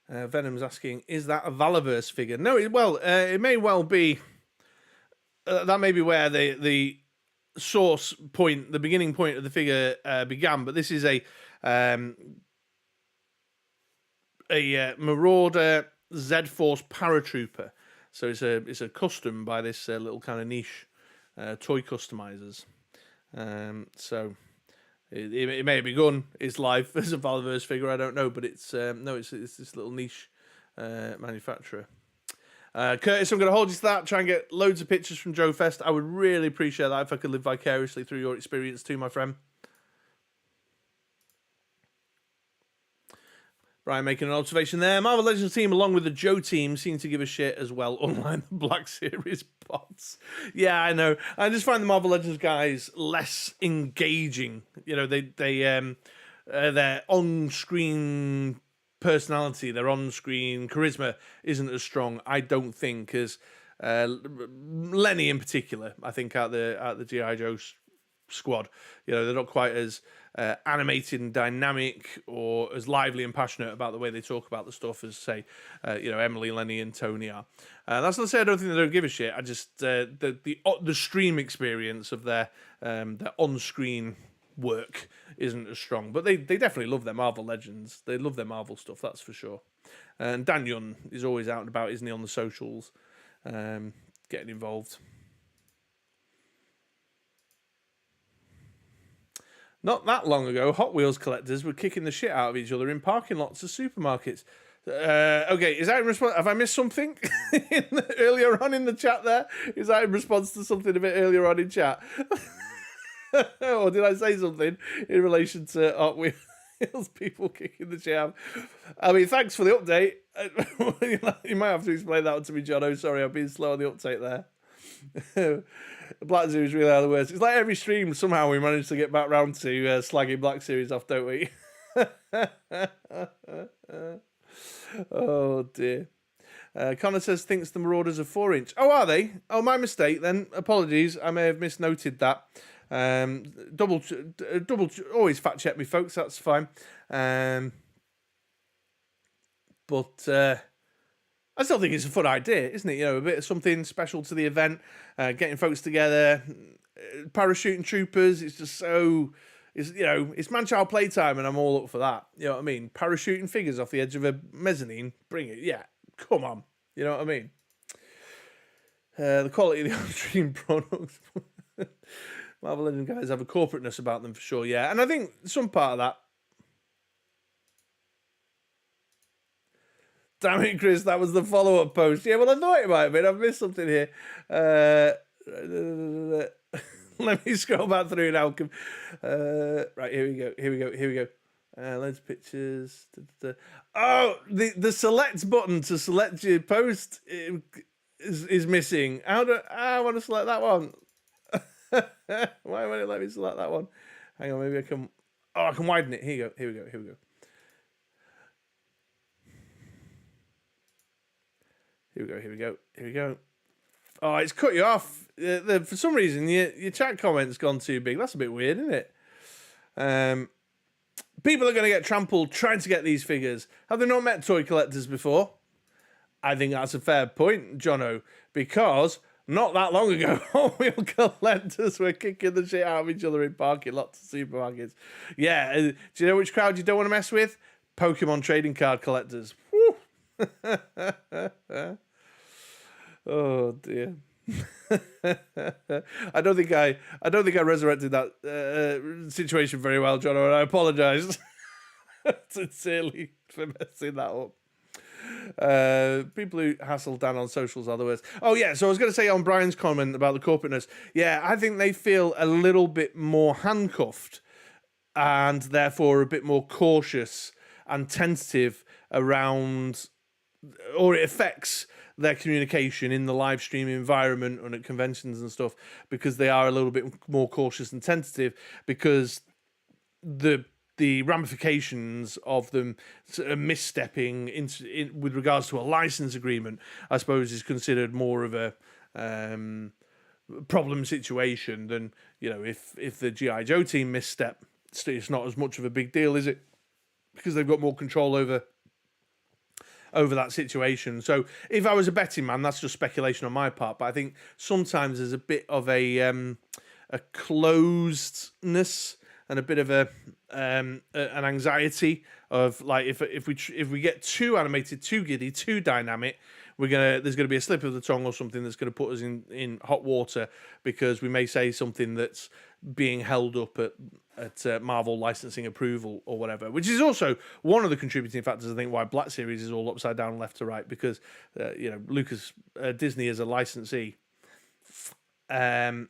Venom's asking, is that a Valaverse figure? No, it may well be. That may be where the source point, the beginning point of the figure began, but this is a Marauder Z-Force paratrooper. So it's a custom by this little kind of niche toy customizers. So it may have begun its life as a Valaverse figure, I don't know, but it's this little niche manufacturer. Curtis, I'm going to hold you to that. Try and get loads of pictures from JoeFest. I would really appreciate that if I could live vicariously through your experience too, my friend. Brian making an observation there. Marvel Legends team, along with the Joe team, seem to give a shit as well, unlike the Black Series bots. Yeah, I know. I just find the Marvel Legends guys less engaging. You know, their on-screen personality, their on-screen charisma isn't as strong, I don't think, as Lenny in particular. I think out the G.I. Joe squad, you know, they're not quite as animated and dynamic or as lively and passionate about the way they talk about the stuff as, say, Emily, Lenny, and Tony are. That's not to say I don't think they don't give a shit. I just the stream experience of their on-screen work isn't as strong, but they definitely love their Marvel Legends. They love their Marvel stuff, that's for sure. And Dan Yun is always out and about, isn't he, on the socials, getting involved. Not that long ago, Hot Wheels collectors were kicking the shit out of each other in parking lots of supermarkets. Okay, is that in response? Have I missed something earlier on in the chat there? Is that in response to something a bit earlier on in chat? Or did I say something in relation to Hot Wheels people kicking the shit out? I mean, thanks for the update. You might have to explain that one to me, John. Oh, sorry, I'm being slow on the update there. Black Series really are the worst. It's like every stream, somehow we manage to get back round to slagging Black Series off, don't we? Oh, dear. Connor says, thinks the Marauders are 4-inch. Oh, are they? Oh, my mistake then. Apologies. I may have misnoted that. Double, always fact check me, folks. That's fine. But I still think it's a fun idea, isn't it? You know, a bit of something special to the event, getting folks together, parachuting troopers. It's just so, it's man-child playtime, and I'm all up for that. You know what I mean? Parachuting figures off the edge of a mezzanine, bring it. Yeah, come on. You know what I mean? The quality of the on-stream products. Marvel Legends guys have a corporateness about them for sure, yeah. And I think some part of that. Damn it, Chris, that was the follow-up post. Yeah, well, I thought it might have been. I've missed something here. Let me scroll back through now. Right, here we go. Loads of pictures. Oh, the select button to select your post is missing. I want to select that one. Why won't it let me select that one? Hang on, maybe I can... Oh, I can widen it. Here we go. Here we go. Oh, it's cut you off. For some reason, your chat comment's gone too big. That's a bit weird, isn't it? People are going to get trampled trying to get these figures. Have they not met toy collectors before? I think that's a fair point, Jono, because not that long ago, Hot Wheel collectors were kicking the shit out of each other in parking lots of supermarkets. Yeah, do you know which crowd you don't want to mess with? Pokemon trading card collectors. Woo! Oh dear. I don't think I resurrected that situation very well, John, and I apologise sincerely for messing that up. People who hassle Dan on socials are the worst. Oh, yeah, so I was going to say on Brian's comment about the corporateness, yeah, I think they feel a little bit more handcuffed and therefore a bit more cautious and tentative around, or it affects their communication in the live stream environment and at conventions and stuff, because they are a little bit more cautious and tentative, because the ramifications of them sort of misstepping with regards to a license agreement, I suppose, is considered more of a problem situation than, you know, if the G.I. Joe team misstep, it's not as much of a big deal, is it? Because they've got more control over that situation. So if I was a betting man, that's just speculation on my part, but I think sometimes there's a bit of a closedness and a bit of an anxiety of, like, if we get too animated, too giddy, too dynamic, there's gonna be a slip of the tongue or something that's gonna put us in hot water, because we may say something that's being held up at Marvel licensing approval or whatever, which is also one of the contributing factors, I think, why Black Series is all upside down left to right, because Disney as a licensee, as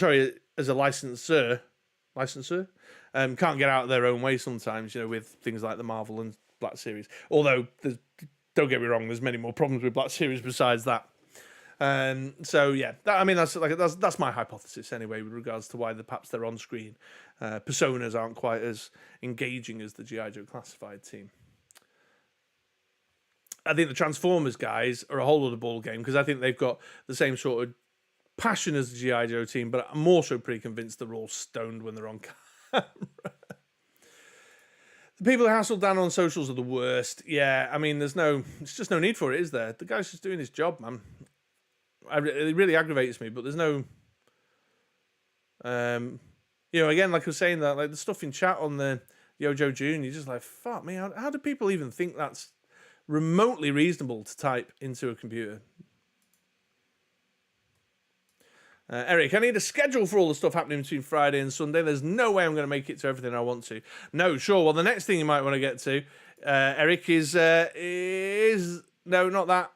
a licensor, can't get out of their own way sometimes, with things like the Marvel and Black Series. Although, don't get me wrong, there's many more problems with Black Series besides that. So yeah, that's my hypothesis anyway, with regards to why perhaps their on-screen personas aren't quite as engaging as the G.I. Joe Classified team. I think the Transformers guys are a whole other ball game, because I think they've got the same sort of passion as the G.I. Joe team, but I'm also pretty convinced they're all stoned when they're on camera. The people who hassle Dan on socials are the worst. Yeah, I mean, it's just no need for it, is there? The guy's just doing his job, man. It really aggravates me, but there's no, again, like I was saying, that, like, the stuff in chat on the Yojo June, you're just like, fuck me, how do people even think that's remotely reasonable to type into a computer? Eric, I need a schedule for all the stuff happening between Friday and Sunday. There's no way I'm going to make it to everything I want to. No, sure. Well, the next thing you might want to get to, Eric, is no, not that.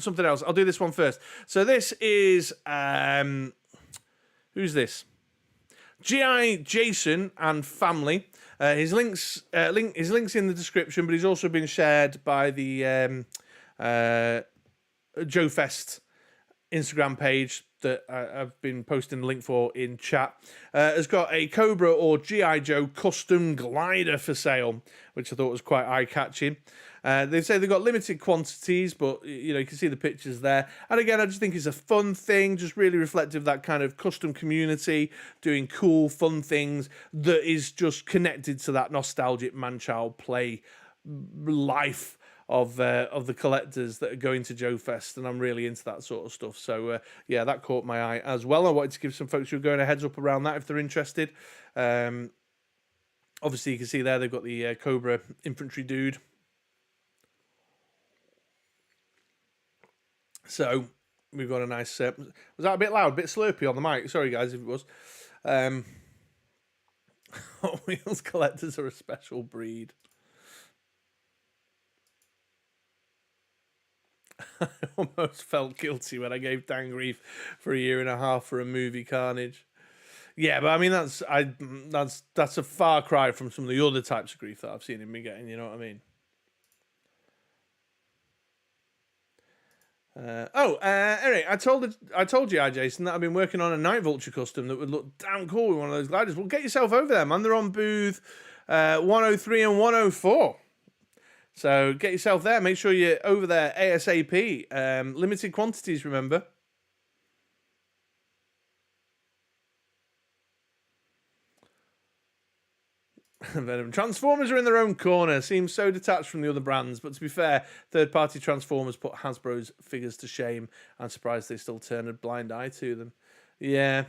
Something else. I'll do this one first. So this is who's this? G.I. Jason and family. His links in the description, but he's also been shared by the JoeFest Instagram page that I've been posting the link for in chat. Has got a Cobra or G.I. Joe custom glider for sale, which I thought was quite eye-catching. They say they've got limited quantities, but you can see the pictures there. And again, I just think it's a fun thing, just really reflective of that kind of custom community, doing cool, fun things that is just connected to that nostalgic man-child play life of the collectors that are going to JoeFest, and I'm really into that sort of stuff. So yeah, that caught my eye as well. I wanted to give some folks who are going a heads up around that if they're interested. Obviously, you can see there they've got the Cobra infantry dude. So we've got a nice. Was that a bit loud, a bit slurpy on the mic? Sorry, guys, if it was. Hot Wheels collectors are a special breed. I almost felt guilty when I gave Dan grief for 1.5 years for a movie Carnage. Yeah, but I mean that's a far cry from some of the other types of grief that I've seen him be getting. You know what I mean? Eric, I told you, Jason, that I've been working on a Night Vulture custom that would look damn cool with one of those gliders. Well, get yourself over there, man. They're on booth 103 and 104. So get yourself there. Make sure you're over there ASAP. Limited quantities, remember. Venom. Transformers are in their own corner. Seems so detached from the other brands, but to be fair, third-party Transformers put Hasbro's figures to shame. I'm surprised they still turn a blind eye to them. Yeah.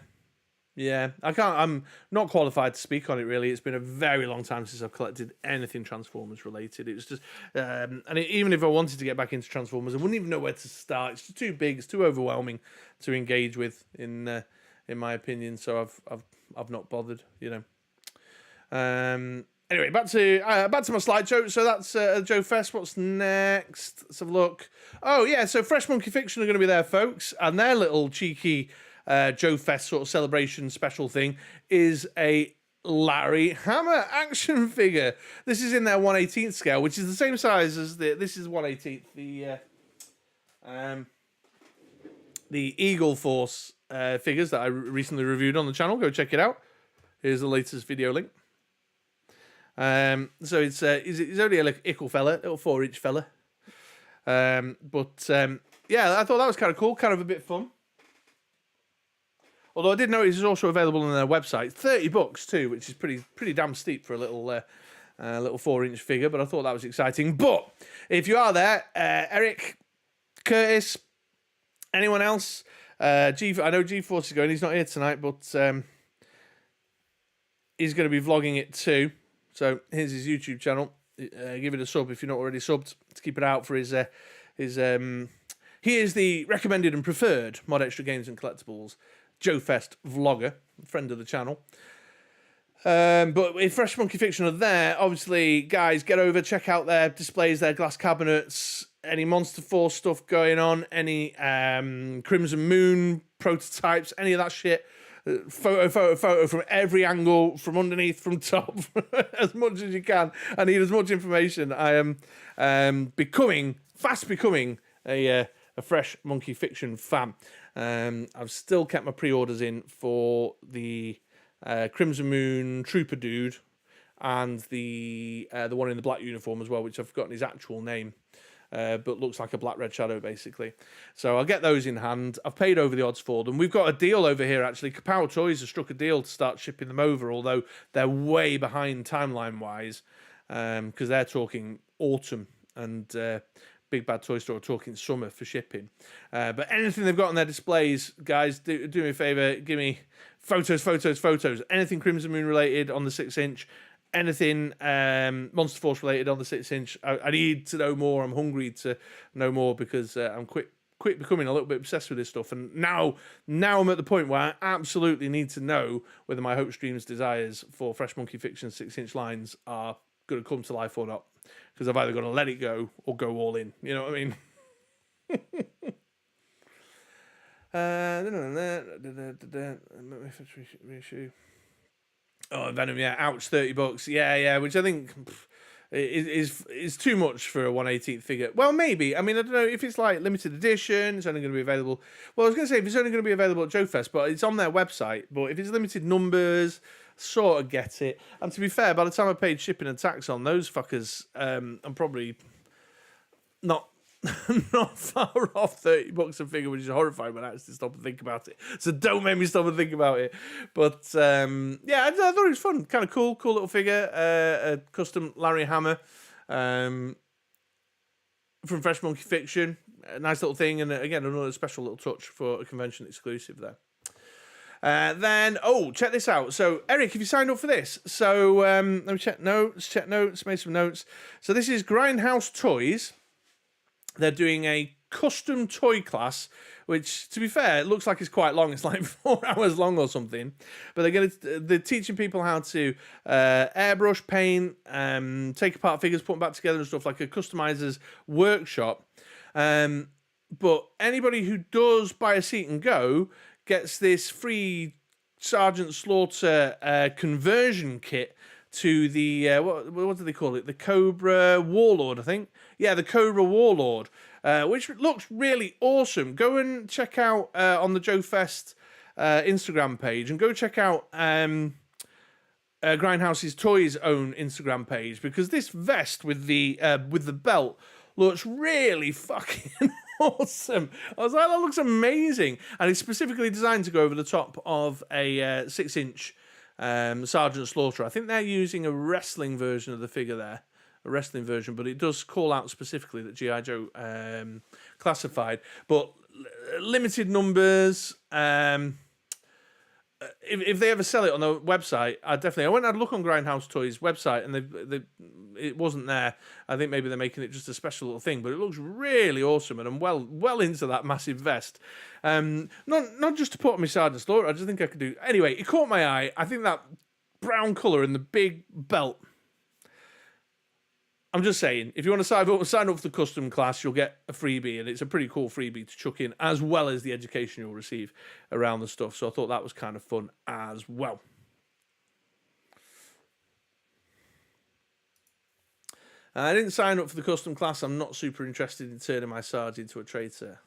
I'm not qualified to speak on it, really. It's been a very long time since I've collected anything Transformers related. It was just, even if I wanted to get back into Transformers, I wouldn't even know where to start. It's just too big. It's too overwhelming to engage with, in my opinion. So I've not bothered, Anyway, back to my slideshow. So that's JoeFest. What's next? Let's have a look. Oh yeah, so Fresh Monkey Fiction are going to be there, folks, and their little cheeky JoeFest sort of celebration special thing is a Larry Hammer action figure. This is in their 1/18th scale, which is the same size as this is 1/18th. The Eagle Force figures that I recently reviewed on the channel. Go check it out. Here's the latest video link. So he's only a little fella, little 4-inch fella. Yeah, I thought that was kind of cool, kind of a bit fun. Although I did notice it's also available on their website, $30 too, which is pretty damn steep for a little 4-inch figure. But I thought that was exciting. But if you are there, Eric, Curtis, anyone else, I know G-Force is going. He's not here tonight, but he's going to be vlogging it too. So here's his YouTube channel. Give it a sub if you're not already subbed to keep it out for his. He is the recommended and preferred MoDXtra Games and Collectibles JoeFest vlogger, friend of the channel. But if Fresh Monkey Fiction are there, obviously, guys, get over, check out their displays, their glass cabinets, any Monster Force stuff going on, any Crimson Moon prototypes, any of that shit. Photo from every angle, from underneath, from top, as much as you can. I need as much information. I am fast becoming a Fresh Monkey Fiction fan. I've still kept my pre-orders in for the Crimson Moon Trooper dude and the one in the black uniform as well, which I've forgotten his actual name. But looks like a black red shadow basically. So I'll get those in hand. I've paid over the odds for them. We've got a deal over here actually. Kapow Toys has struck a deal to start shipping them over, although they're way behind timeline wise, because they're talking autumn and Big Bad Toy Store are talking summer for shipping. But anything they've got on their displays, guys, do me a favour, give me photos. Anything Crimson Moon related on the 6-inch. Anything Monster Force related on the 6-inch. I need to know more. I'm hungry to know more because I'm quick becoming a little bit obsessed with this stuff. And now I'm at the point where I absolutely need to know whether my hopes, dreams, desires for Fresh Monkey Fiction 6-inch lines are going to come to life or not. Because I've either got to let it go or go all in. You know what I mean? Oh, Venom, yeah, ouch, $30. Yeah, which I think is too much for a 1/18th figure. Well, maybe. I mean, I don't know if it's like limited edition. It's only going to be available. Well, I was going to say if it's only going to be available at JoeFest, but it's on their website. But if it's limited numbers, sort of get it. And to be fair, by the time I paid shipping and tax on those fuckers, I'm probably not far off $30 a figure, which is horrifying when I actually stop and think about it. So don't make me stop and think about it. But yeah, I thought it was fun, kind of cool little figure, a custom Larry Hammer from Fresh Monkey Fiction, a nice little thing, and again another special little touch for a convention exclusive there. Then, check this out. So, Eric, have you signed up for this? So, let me check notes, made some notes. So, this is Grindhouse Toys. They're doing a custom toy class, which, to be fair, it looks like it's quite long. It's like 4 hours long or something. But they're teaching people how to airbrush, paint, take apart figures, put them back together and stuff, like a customizer's workshop. But anybody who does buy a seat and go gets this free Sergeant Slaughter conversion kit to the, what do they call it? The Cobra Warlord, I think. Yeah, the Cobra Warlord, which looks really awesome. Go and check out on the JoeFest Instagram page, and go check out Grindhouse's Toys' own Instagram page, because this vest with the belt looks really fucking awesome. I was like, that looks amazing. And it's specifically designed to go over the top of a 6-inch Sergeant Slaughter. I think they're using a wrestling version of the figure there. A wrestling version, but it does call out specifically that G.I. Joe classified. But limited numbers. If they ever sell it on the website, I went and had a look on Grindhouse Toys' website, and it wasn't there. I think maybe they're making it just a special little thing, but it looks really awesome, and I'm well into that massive vest. Not just to put on my Sergeant Slaughter, I just think I could do. Anyway, it caught my eye. I think that brown colour and the big belt I'm just saying, if you want to sign up for the custom class, you'll get a freebie, and it's a pretty cool freebie to chuck in, as well as the education you'll receive around the stuff. So I thought that was kind of fun as well. I didn't sign up for the custom class. I'm not super interested in turning my Sarge into a traitor.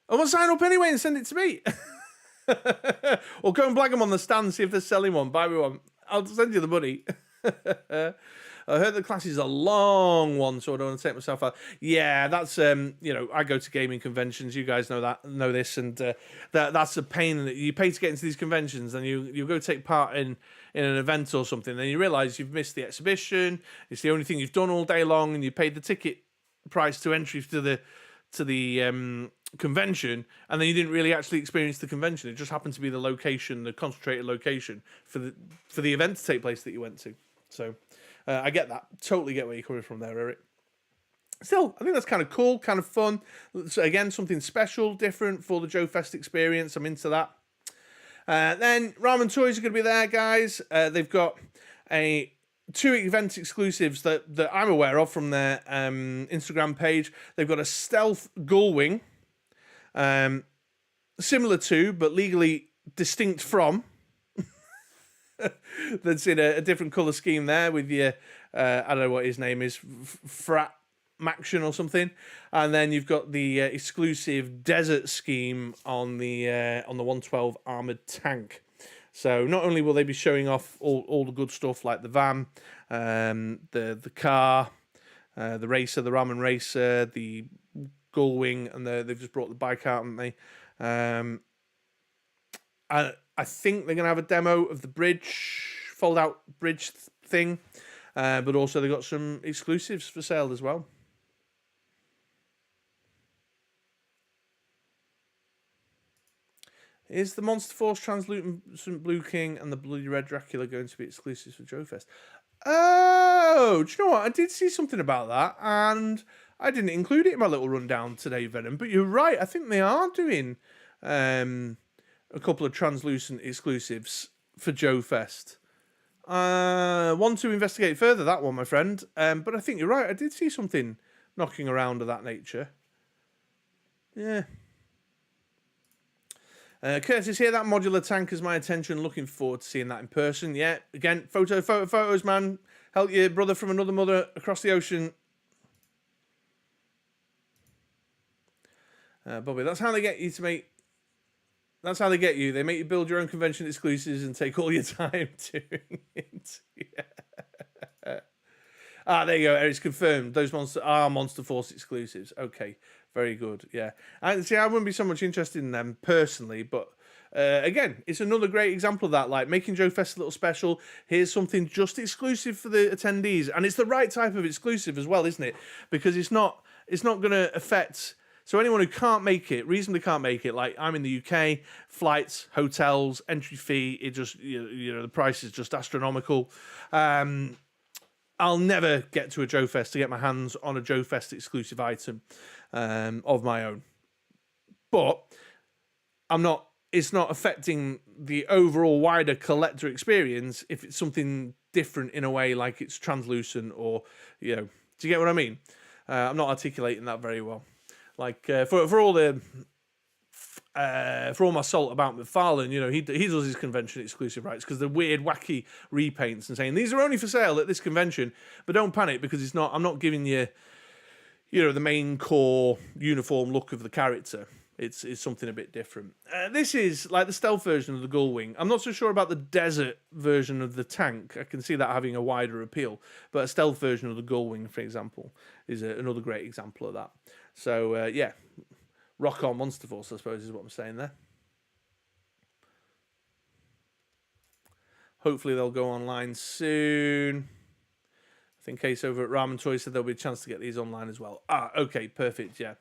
I want to sign up anyway and send it to me. Or go and blag them on the stand, see if they're selling one. Buy me one. I'll send you the money. I heard the class is a long one, so I don't want to take myself out. Yeah, that's I go to gaming conventions. You guys know this, and that's a pain. That you pay to get into these conventions, and you go take part in an event or something, then you realise you've missed the exhibition. It's the only thing you've done all day long, and you paid the ticket price to entry to the convention, and then you didn't really actually experience the convention. It just happened to be the location, the concentrated location for the event to take place that you went to. So I get that. Totally get where you're coming from there, Eric. Still, I think that's kind of cool, kind of fun. So again, something special, different for the JoeFest experience. I'm into that. Then Ramen Toys are going to be there, guys. They've got two event exclusives that I'm aware of from their Instagram page. They've got a stealth gullwing, similar to, but legally distinct from, that's in a different colour scheme there with your, I don't know what his name is, Frat Maction or something. And then you've got the exclusive desert scheme on the 112 armoured tank. So not only will they be showing off all the good stuff like the van, the car, the racer, the Ramen Racer, the gullwing, and they've just brought the bike out, haven't they? I think they're going to have a demo of the bridge, fold-out bridge thing, but also they've got some exclusives for sale as well. Is the Monster Force Translucent Blue King and the Bloody Red Dracula going to be exclusives for JoeFest? Oh, do you know what? I did see something about that, and I didn't include it in my little rundown today, Venom. But you're right. I think they are doing a couple of translucent exclusives for JoeFest. Want to investigate further that one, my friend. But I think you're right. I did see something knocking around of that nature. Yeah. Curtis here, that modular tank has my attention. Looking forward to seeing that in person. Yeah, again, photos, man. Help your brother from another mother across the ocean. Bobby, that's how they get you to make... That's how they get you. They make you build your own convention exclusives and take all your time doing it. Yeah. There you go. It's confirmed. Those monsters are Monster Force exclusives. Okay. Very good. Yeah. And see, I wouldn't be so much interested in them personally, but again, it's another great example of that. Like making JoeFest a little special. Here's something just exclusive for the attendees, and it's the right type of exclusive as well, isn't it? Because it's not going to affect. So anyone who can't make it, reasonably can't make it, like I'm in the UK, flights, hotels, entry fee, it just, the price is just astronomical. I'll never get to a JoeFest to get my hands on a JoeFest exclusive item of my own. But it's not affecting the overall wider collector experience if it's something different in a way, like it's translucent or, do you get what I mean? I'm not articulating that very well. Like for all my salt about McFarlane, he does his convention exclusive rights because the weird, wacky repaints and saying these are only for sale at this convention, but don't panic because it's not. I'm not giving you, the main core uniform look of the character. It's something a bit different. This is like the stealth version of the gullwing. I'm not so sure about the desert version of the tank. I can see that having a wider appeal, but a stealth version of the gullwing, for example, is another great example of that. So yeah. Rock on Monster Force, I suppose, is what I'm saying there. Hopefully they'll go online soon. I think Case over at Ramen Toys said there'll be a chance to get these online as well. Okay, perfect, yeah.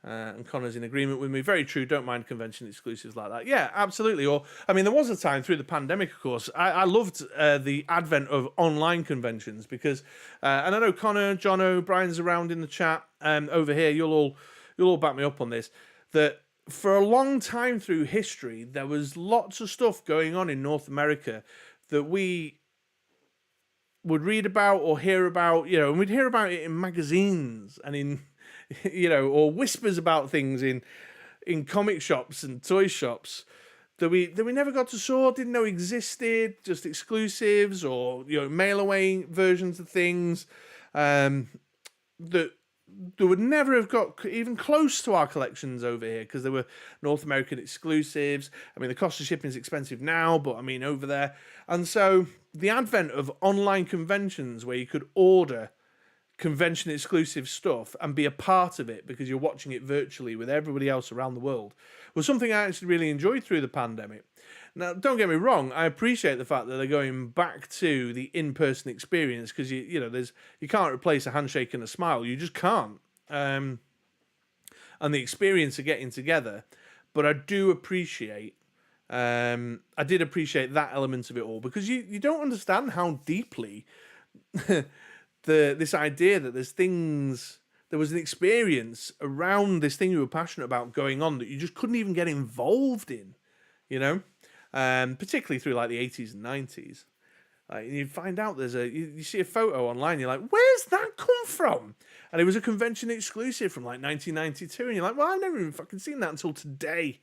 And Connor's in agreement with me. Very true, don't mind convention exclusives like that. Yeah, absolutely. Or, there was a time through the pandemic, of course, I loved the advent of online conventions because, and I know Connor, Jono, Brian's around in the chat over here, you'll all back me up on this, that for a long time through history, there was lots of stuff going on in North America that we would read about or hear about, and we'd hear about it in magazines and in, or whispers about things in comic shops and toy shops that we never got to saw, didn't know existed, just exclusives or mail away versions of things that would never have got even close to our collections over here because they were North American exclusives. I mean, the cost of shipping is expensive now, but I mean over there. And so the advent of online conventions where you could order convention exclusive stuff and be a part of it because you're watching it virtually with everybody else around the world was something I actually really enjoyed through the pandemic. Now, don't get me wrong, I appreciate the fact that they're going back to the in-person experience because you can't replace a handshake and a smile. You just can't. And the experience of getting together. But I do appreciate I did appreciate that element of it all because you don't understand how deeply this idea that there was an experience around this thing you were passionate about going on that you just couldn't even get involved in, particularly through like the 80s and 90s. You find out you see a photo online, you're like, where's that come from? And it was a convention exclusive from like 1992, and you're like, well, I've never even fucking seen that until today,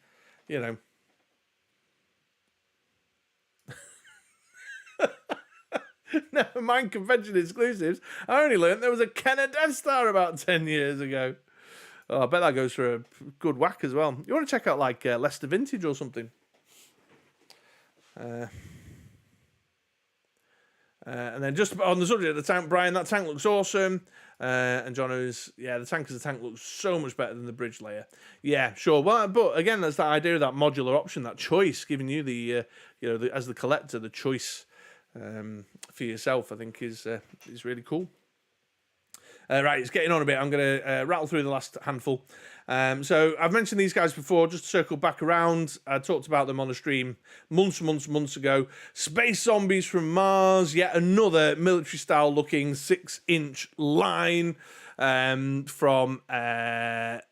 Never mind convention exclusives. I only learned there was a Kenner Death Star about 10 years ago. Oh, I bet that goes for a good whack as well. You want to check out like Leicester Vintage or something? And then just on the subject of the tank, Brian, that tank looks awesome. And Jono's, the tank as a tank looks so much better than the bridge layer. Yeah, sure. Well, but again, that's that idea of that modular option, that choice, giving you as the collector, the choice for yourself, I think is really cool. Right, it's getting on a bit. I'm going to rattle through the last handful. So I've mentioned these guys before, just to circle back around. I talked about them on a stream months ago. Space Zombies from Mars, yet another military-style looking 6-inch line from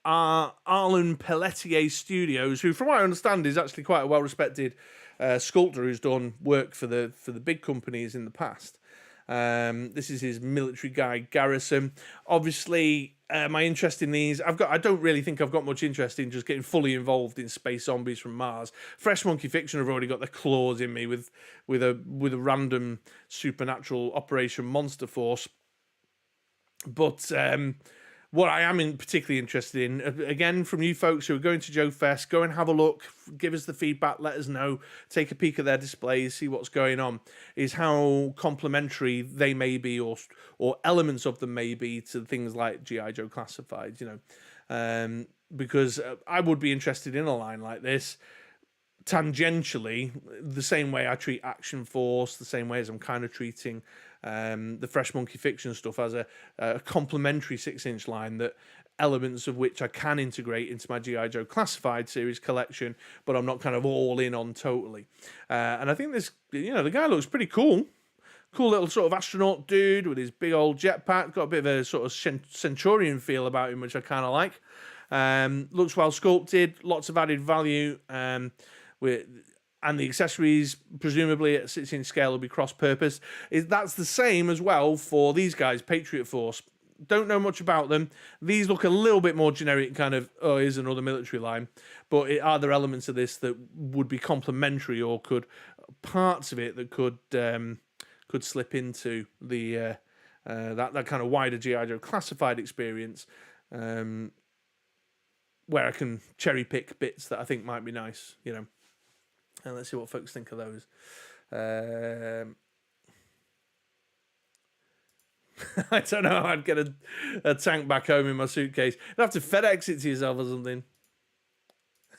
Arlen Pelletier Studios, who, from what I understand, is actually quite a well-respected sculptor who's done work for the big companies in the past. This is his military guy Garrison. Obviously, my interest in these, I don't really think I've got much interest in just getting fully involved in Space Zombies from Mars. Fresh Monkey Fiction have already got their claws in me with a random supernatural Operation Monster Force. But what I am particularly interested in, again, from you folks who are going to JoeFest, go and have a look, give us the feedback, let us know, take a peek at their displays, see what's going on, is how complementary they may be or elements of them may be to things like G.I. Joe Classified, because I would be interested in a line like this, tangentially, the same way I treat Action Force, the same way as I'm kind of treating the Fresh Monkey Fiction stuff as a complementary 6-inch line, that elements of which I can integrate into my G.I. Joe Classified series collection, but I'm not kind of all in on totally. And I think this, the guy looks pretty cool. Cool little sort of astronaut dude with his big old jetpack. Got a bit of a sort of Centurion feel about him, which I kind of like. Looks well sculpted, lots of added value. And the accessories, presumably at 6-inch scale, will be cross-purpose. That's the same as well for these guys, Patriot Force. Don't know much about them. These look a little bit more generic, kind of, here's another military line. But are there elements of this that would be complementary, or parts of it that could slip into the that kind of wider G.I. Joe Classified experience, where I can cherry pick bits that I think might be nice, And let's see what folks think of those. I don't know how I'd get a tank back home in my suitcase. You'd have to FedEx it to yourself or something.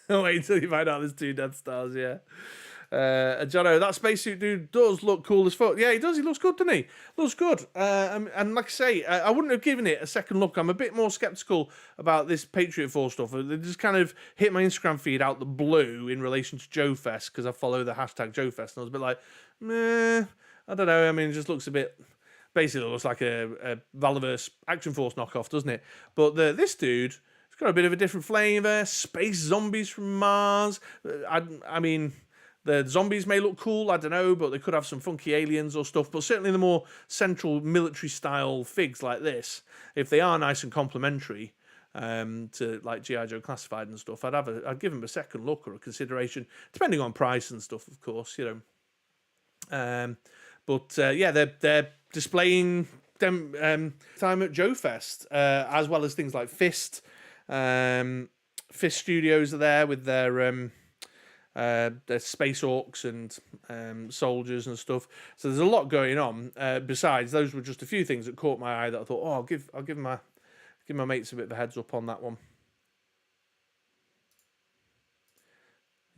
Wait until you find out there's 2 Death Stars, yeah. Jono, that spacesuit dude does look cool as fuck. Yeah, he does. He looks good, doesn't he? Looks good. And like I say, I wouldn't have given it a second look. I'm a bit more skeptical about this Patriot Force stuff. They just kind of hit my Instagram feed out the blue in relation to JoeFest, because I follow the hashtag JoeFest, and I was a bit like, meh, I don't know. I mean, it just looks a bit... Basically, it looks like a Valaverse Action Force knockoff, doesn't it? But this dude, it's got a bit of a different flavour. Space Zombies from Mars. I mean... The zombies may look cool, I don't know, but they could have some funky aliens or stuff. But certainly the more central military-style figs like this, if they are nice and complementary to like G.I. Joe Classified and stuff, I'd give them a second look or a consideration, depending on price and stuff, of course, you know. Yeah, they're displaying them time at JoeFest, as well as things like Fist. Fist Studios are there with their Space Orcs and soldiers and stuff. So there's a lot going on. Besides, those were just a few things that caught my eye that I thought, I'll give my mates a bit of a heads up on that one.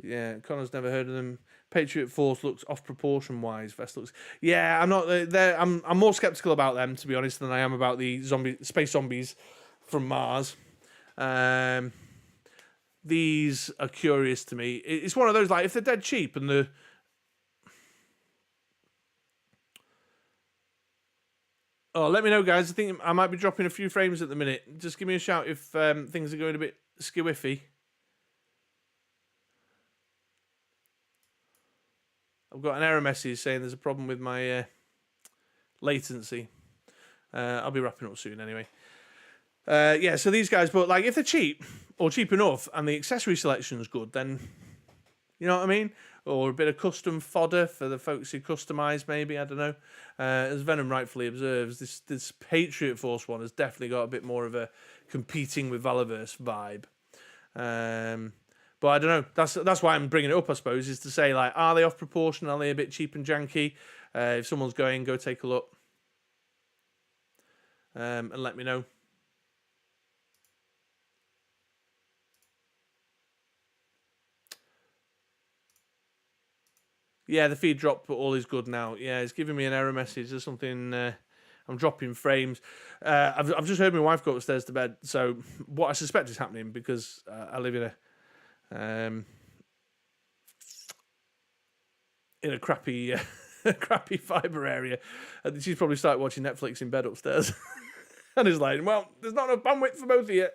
Yeah, Connor's never heard of them. Patriot Force looks off proportion wise. Vest looks. Yeah, I'm not. I'm more skeptical about them, to be honest, than I am about the space zombies from Mars. These are curious to me. It's one of those, like, if they're dead cheap and the let me know, guys. I think I might be dropping a few frames at the minute. Just give me a shout if things are going a bit skewiffy. I've got an error message saying there's a problem with my latency. I'll be wrapping up soon anyway. Yeah, so these guys, but like if they're cheap or cheap enough and the accessory selection is good, then you know what I mean? Or a bit of custom fodder for the folks who customise, maybe, I don't know. As Venom rightfully observes, this Patriot Force one has definitely got a bit more of a competing with Valaverse vibe. But I don't know. That's why I'm bringing it up, I suppose, is to say, like, are they off proportion? Are they a bit cheap and janky? If someone's going, go take a look. And let me know. Yeah, the feed dropped, but all is good now. Yeah, it's giving me an error message or something. I'm dropping frames. I've just heard my wife go upstairs to bed. So what I suspect is happening, because I live in a crappy crappy fibre area. She's probably started watching Netflix in bed upstairs. And is like, well, there's not enough bandwidth for both of you.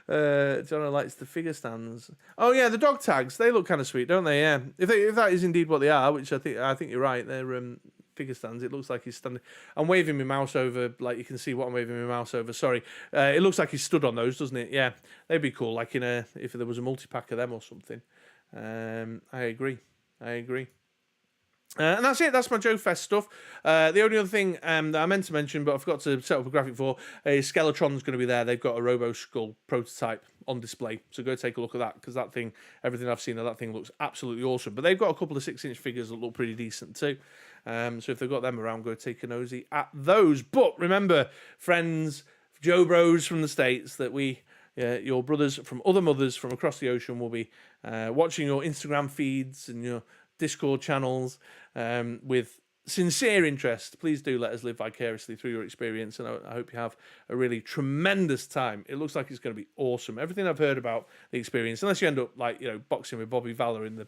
Jono likes the figure stands. Oh yeah, the dog tags. They look kind of sweet, don't they? Yeah. If that is indeed what they are, which I think you're right. They're figure stands. It looks like he's standing. I'm waving my mouse over, like you can see what I'm waving my mouse over. Sorry. It looks like he's stood on those, doesn't it? Yeah. They'd be cool. Like if there was a multi-pack of them or something. I agree. And that's it. That's my JoeFest stuff. The only other thing that I meant to mention, but I forgot to set up a graphic for, is Skeletron's going to be there. They've got a Robo Skull prototype on display, so go take a look at that, because that thing, everything I've seen of that thing looks absolutely awesome. But they've got a couple of 6-inch figures that look pretty decent too. So if they've got them around, go take a nosy at those. But remember, friends, Joe Bros from the States, that your brothers from other mothers from across the ocean will be watching your Instagram feeds and your Discord channels with sincere interest. Please do let us live vicariously through your experience, and I hope you have a really tremendous time. It looks like it's going to be awesome. Everything I've heard about the experience, unless you end up boxing with Bobby Valor in the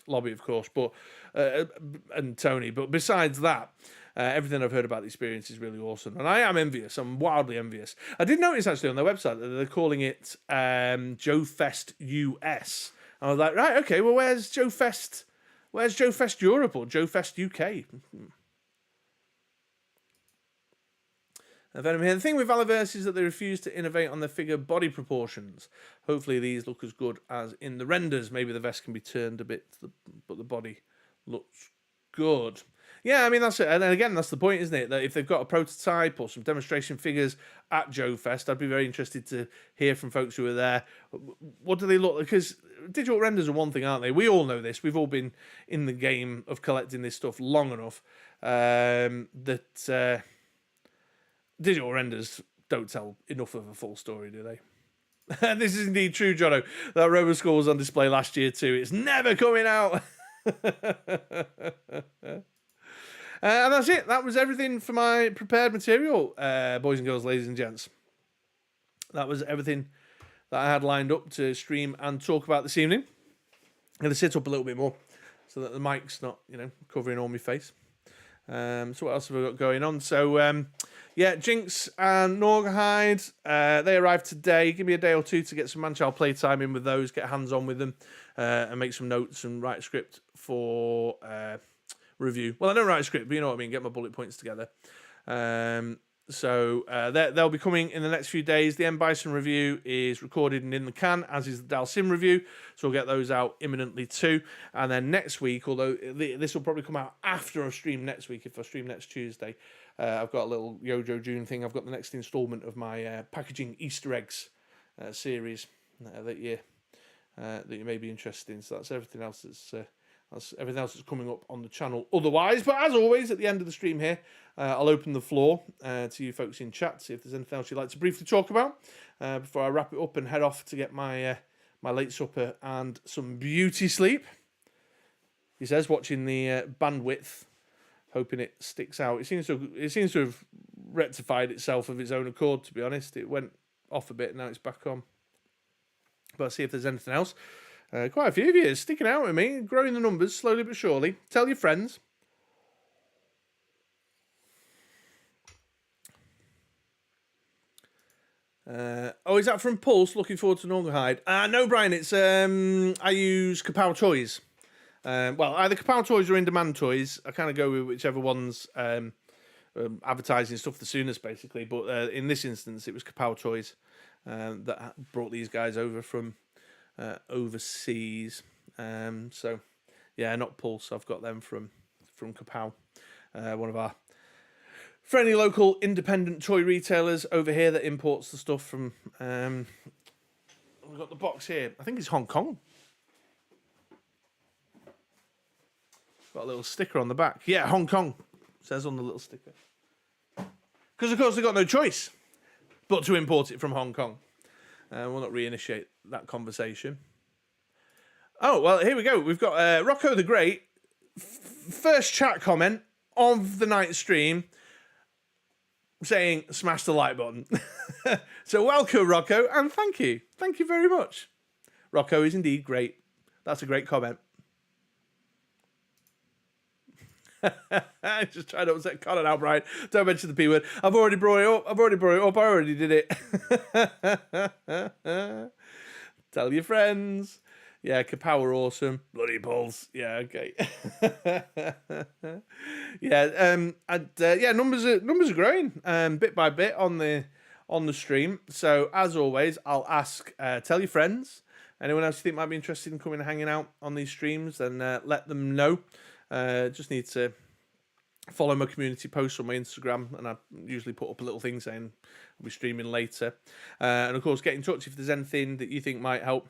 lobby, of course, but and Tony. But besides that, everything I've heard about the experience is really awesome, and I am envious. I'm wildly envious. I did notice actually on their website that they're calling it JoeFest US. I was like, right, okay, well, where's JoeFest? Where's JoeFest Europe or JoeFest UK? Venom here. The thing with Valaverse is that they refuse to innovate on their figure body proportions. Hopefully these look as good as in the renders. Maybe the vest can be turned a bit, but the body looks good. Yeah, I mean, that's it. And again, that's the point, isn't it? That if they've got a prototype or some demonstration figures at JoeFest, I'd be very interested to hear from folks who are there. What do they look like? Because digital renders are one thing, aren't they? We all know this. We've all been in the game of collecting this stuff long enough that digital renders don't tell enough of a full story, do they? And this is indeed true, Jono. That Robo Skull was on display last year too. It's never coming out. And that's it. That was everything for my prepared material, boys and girls, ladies and gents. That was everything that I had lined up to stream and talk about this evening. I'm going to sit up a little bit more so that the mic's not, covering all my face. So what else have we got going on? So yeah, Jinx and Norgahide, they arrived today. Give me a day or two to get some man-child playtime in with those, get hands-on with them, and make some notes and write a script for review. Well, I don't write a script, but you know what I mean, get my bullet points together. So they'll be coming in the next few days. The M. Bison review is recorded and in the can, as is the Dalsim review. So we'll get those out imminently too. And then next week, although this will probably come out after I stream next week, if I stream next Tuesday, I've got a little Yojo June thing. I've got the next instalment of my packaging Easter eggs series that you may be interested in. So that's everything else that's everything else that's coming up on the channel otherwise. But as always, at the end of the stream here, I'll open the floor to you folks in chat, see if there's anything else you'd like to briefly talk about before I wrap it up and head off to get my my late supper and some beauty sleep. He says, watching the bandwidth, hoping it sticks out. It seems to have rectified itself of its own accord, to be honest. It went off a bit, now it's back on. But I'll see if there's anything else. Quite a few of you sticking out with me, growing the numbers slowly but surely. Tell your friends. Oh, is that from Pulse? Looking forward to Norgahide. No, Brian, it's I use Kapow Toys. Well, either Kapow Toys or In Demand Toys. I kind of go with whichever one's advertising stuff the soonest, basically. But in this instance, it was Kapow Toys that brought these guys over from overseas. So yeah, not Pulse. I've got them from Kapow, one of our friendly local independent toy retailers over here that imports the stuff from. We've got the box here. I think it's Hong Kong. Got a little sticker on the back. Yeah, Hong Kong says on the little sticker. Because of course they've got no choice but to import it from Hong Kong. We'll not reinitiate that conversation. Oh, well, here we go. We've got Rocco the Great. First chat comment of the night stream saying, smash the like button. So welcome, Rocco, and thank you. Thank you very much. Rocco is indeed great. That's a great comment. Just trying to upset Connor now, Brian. Don't mention the P word. I've already brought it up. I already did it. Tell your friends. Yeah, Kapow are awesome. Bloody Pulse. Yeah, okay. Yeah, numbers are growing bit by bit on the stream. So as always, I'll ask, tell your friends. Anyone else you think might be interested in coming and hanging out on these streams, then let them know. Just need to follow my community posts on my Instagram, and I usually put up a little thing saying I'll be streaming later. And of course, get in touch if there's anything that you think might help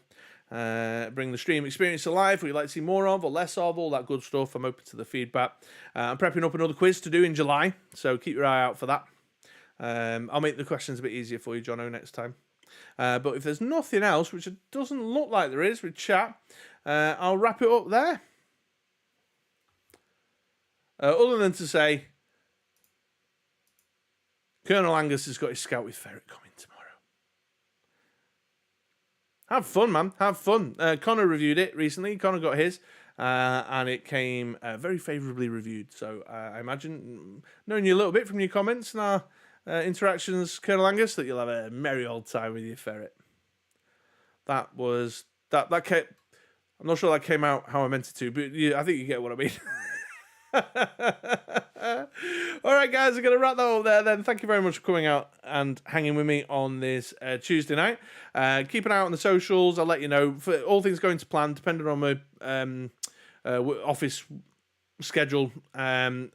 bring the stream experience alive, what you'd like to see more of or less of, all that good stuff. I'm open to the feedback. I'm prepping up another quiz to do in July, so keep your eye out for that. I'll make the questions a bit easier for you, Jono, next time. But if there's nothing else, which it doesn't look like there is with chat, I'll wrap it up there. Other than to say, Colonel Angus has got his Scout with Ferret coming tomorrow. Have fun, man. Have fun. Connor reviewed it recently. Connor got his, and it came very favourably reviewed. So I imagine, knowing you a little bit from your comments and our interactions, Colonel Angus, that you'll have a merry old time with your Ferret. That came, I'm not sure that came out how I meant it to, but I think you get what I mean. All right, guys, I'm going to wrap that up there then. Thank you very much for coming out and hanging with me on this Tuesday night. Keep an eye out on the socials. I'll let you know. For all things going to plan, depending on my office schedule,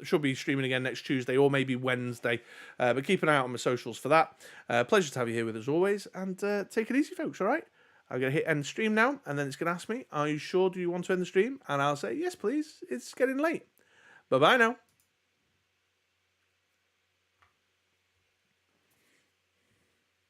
should be streaming again next Tuesday or maybe Wednesday. But keep an eye out on my socials for that. Pleasure to have you here with us always. And take it easy, folks, all right? I'm going to hit end stream now, and then it's going to ask me, are you sure, do you want to end the stream? And I'll say, yes, please. It's getting late. Bye-bye now.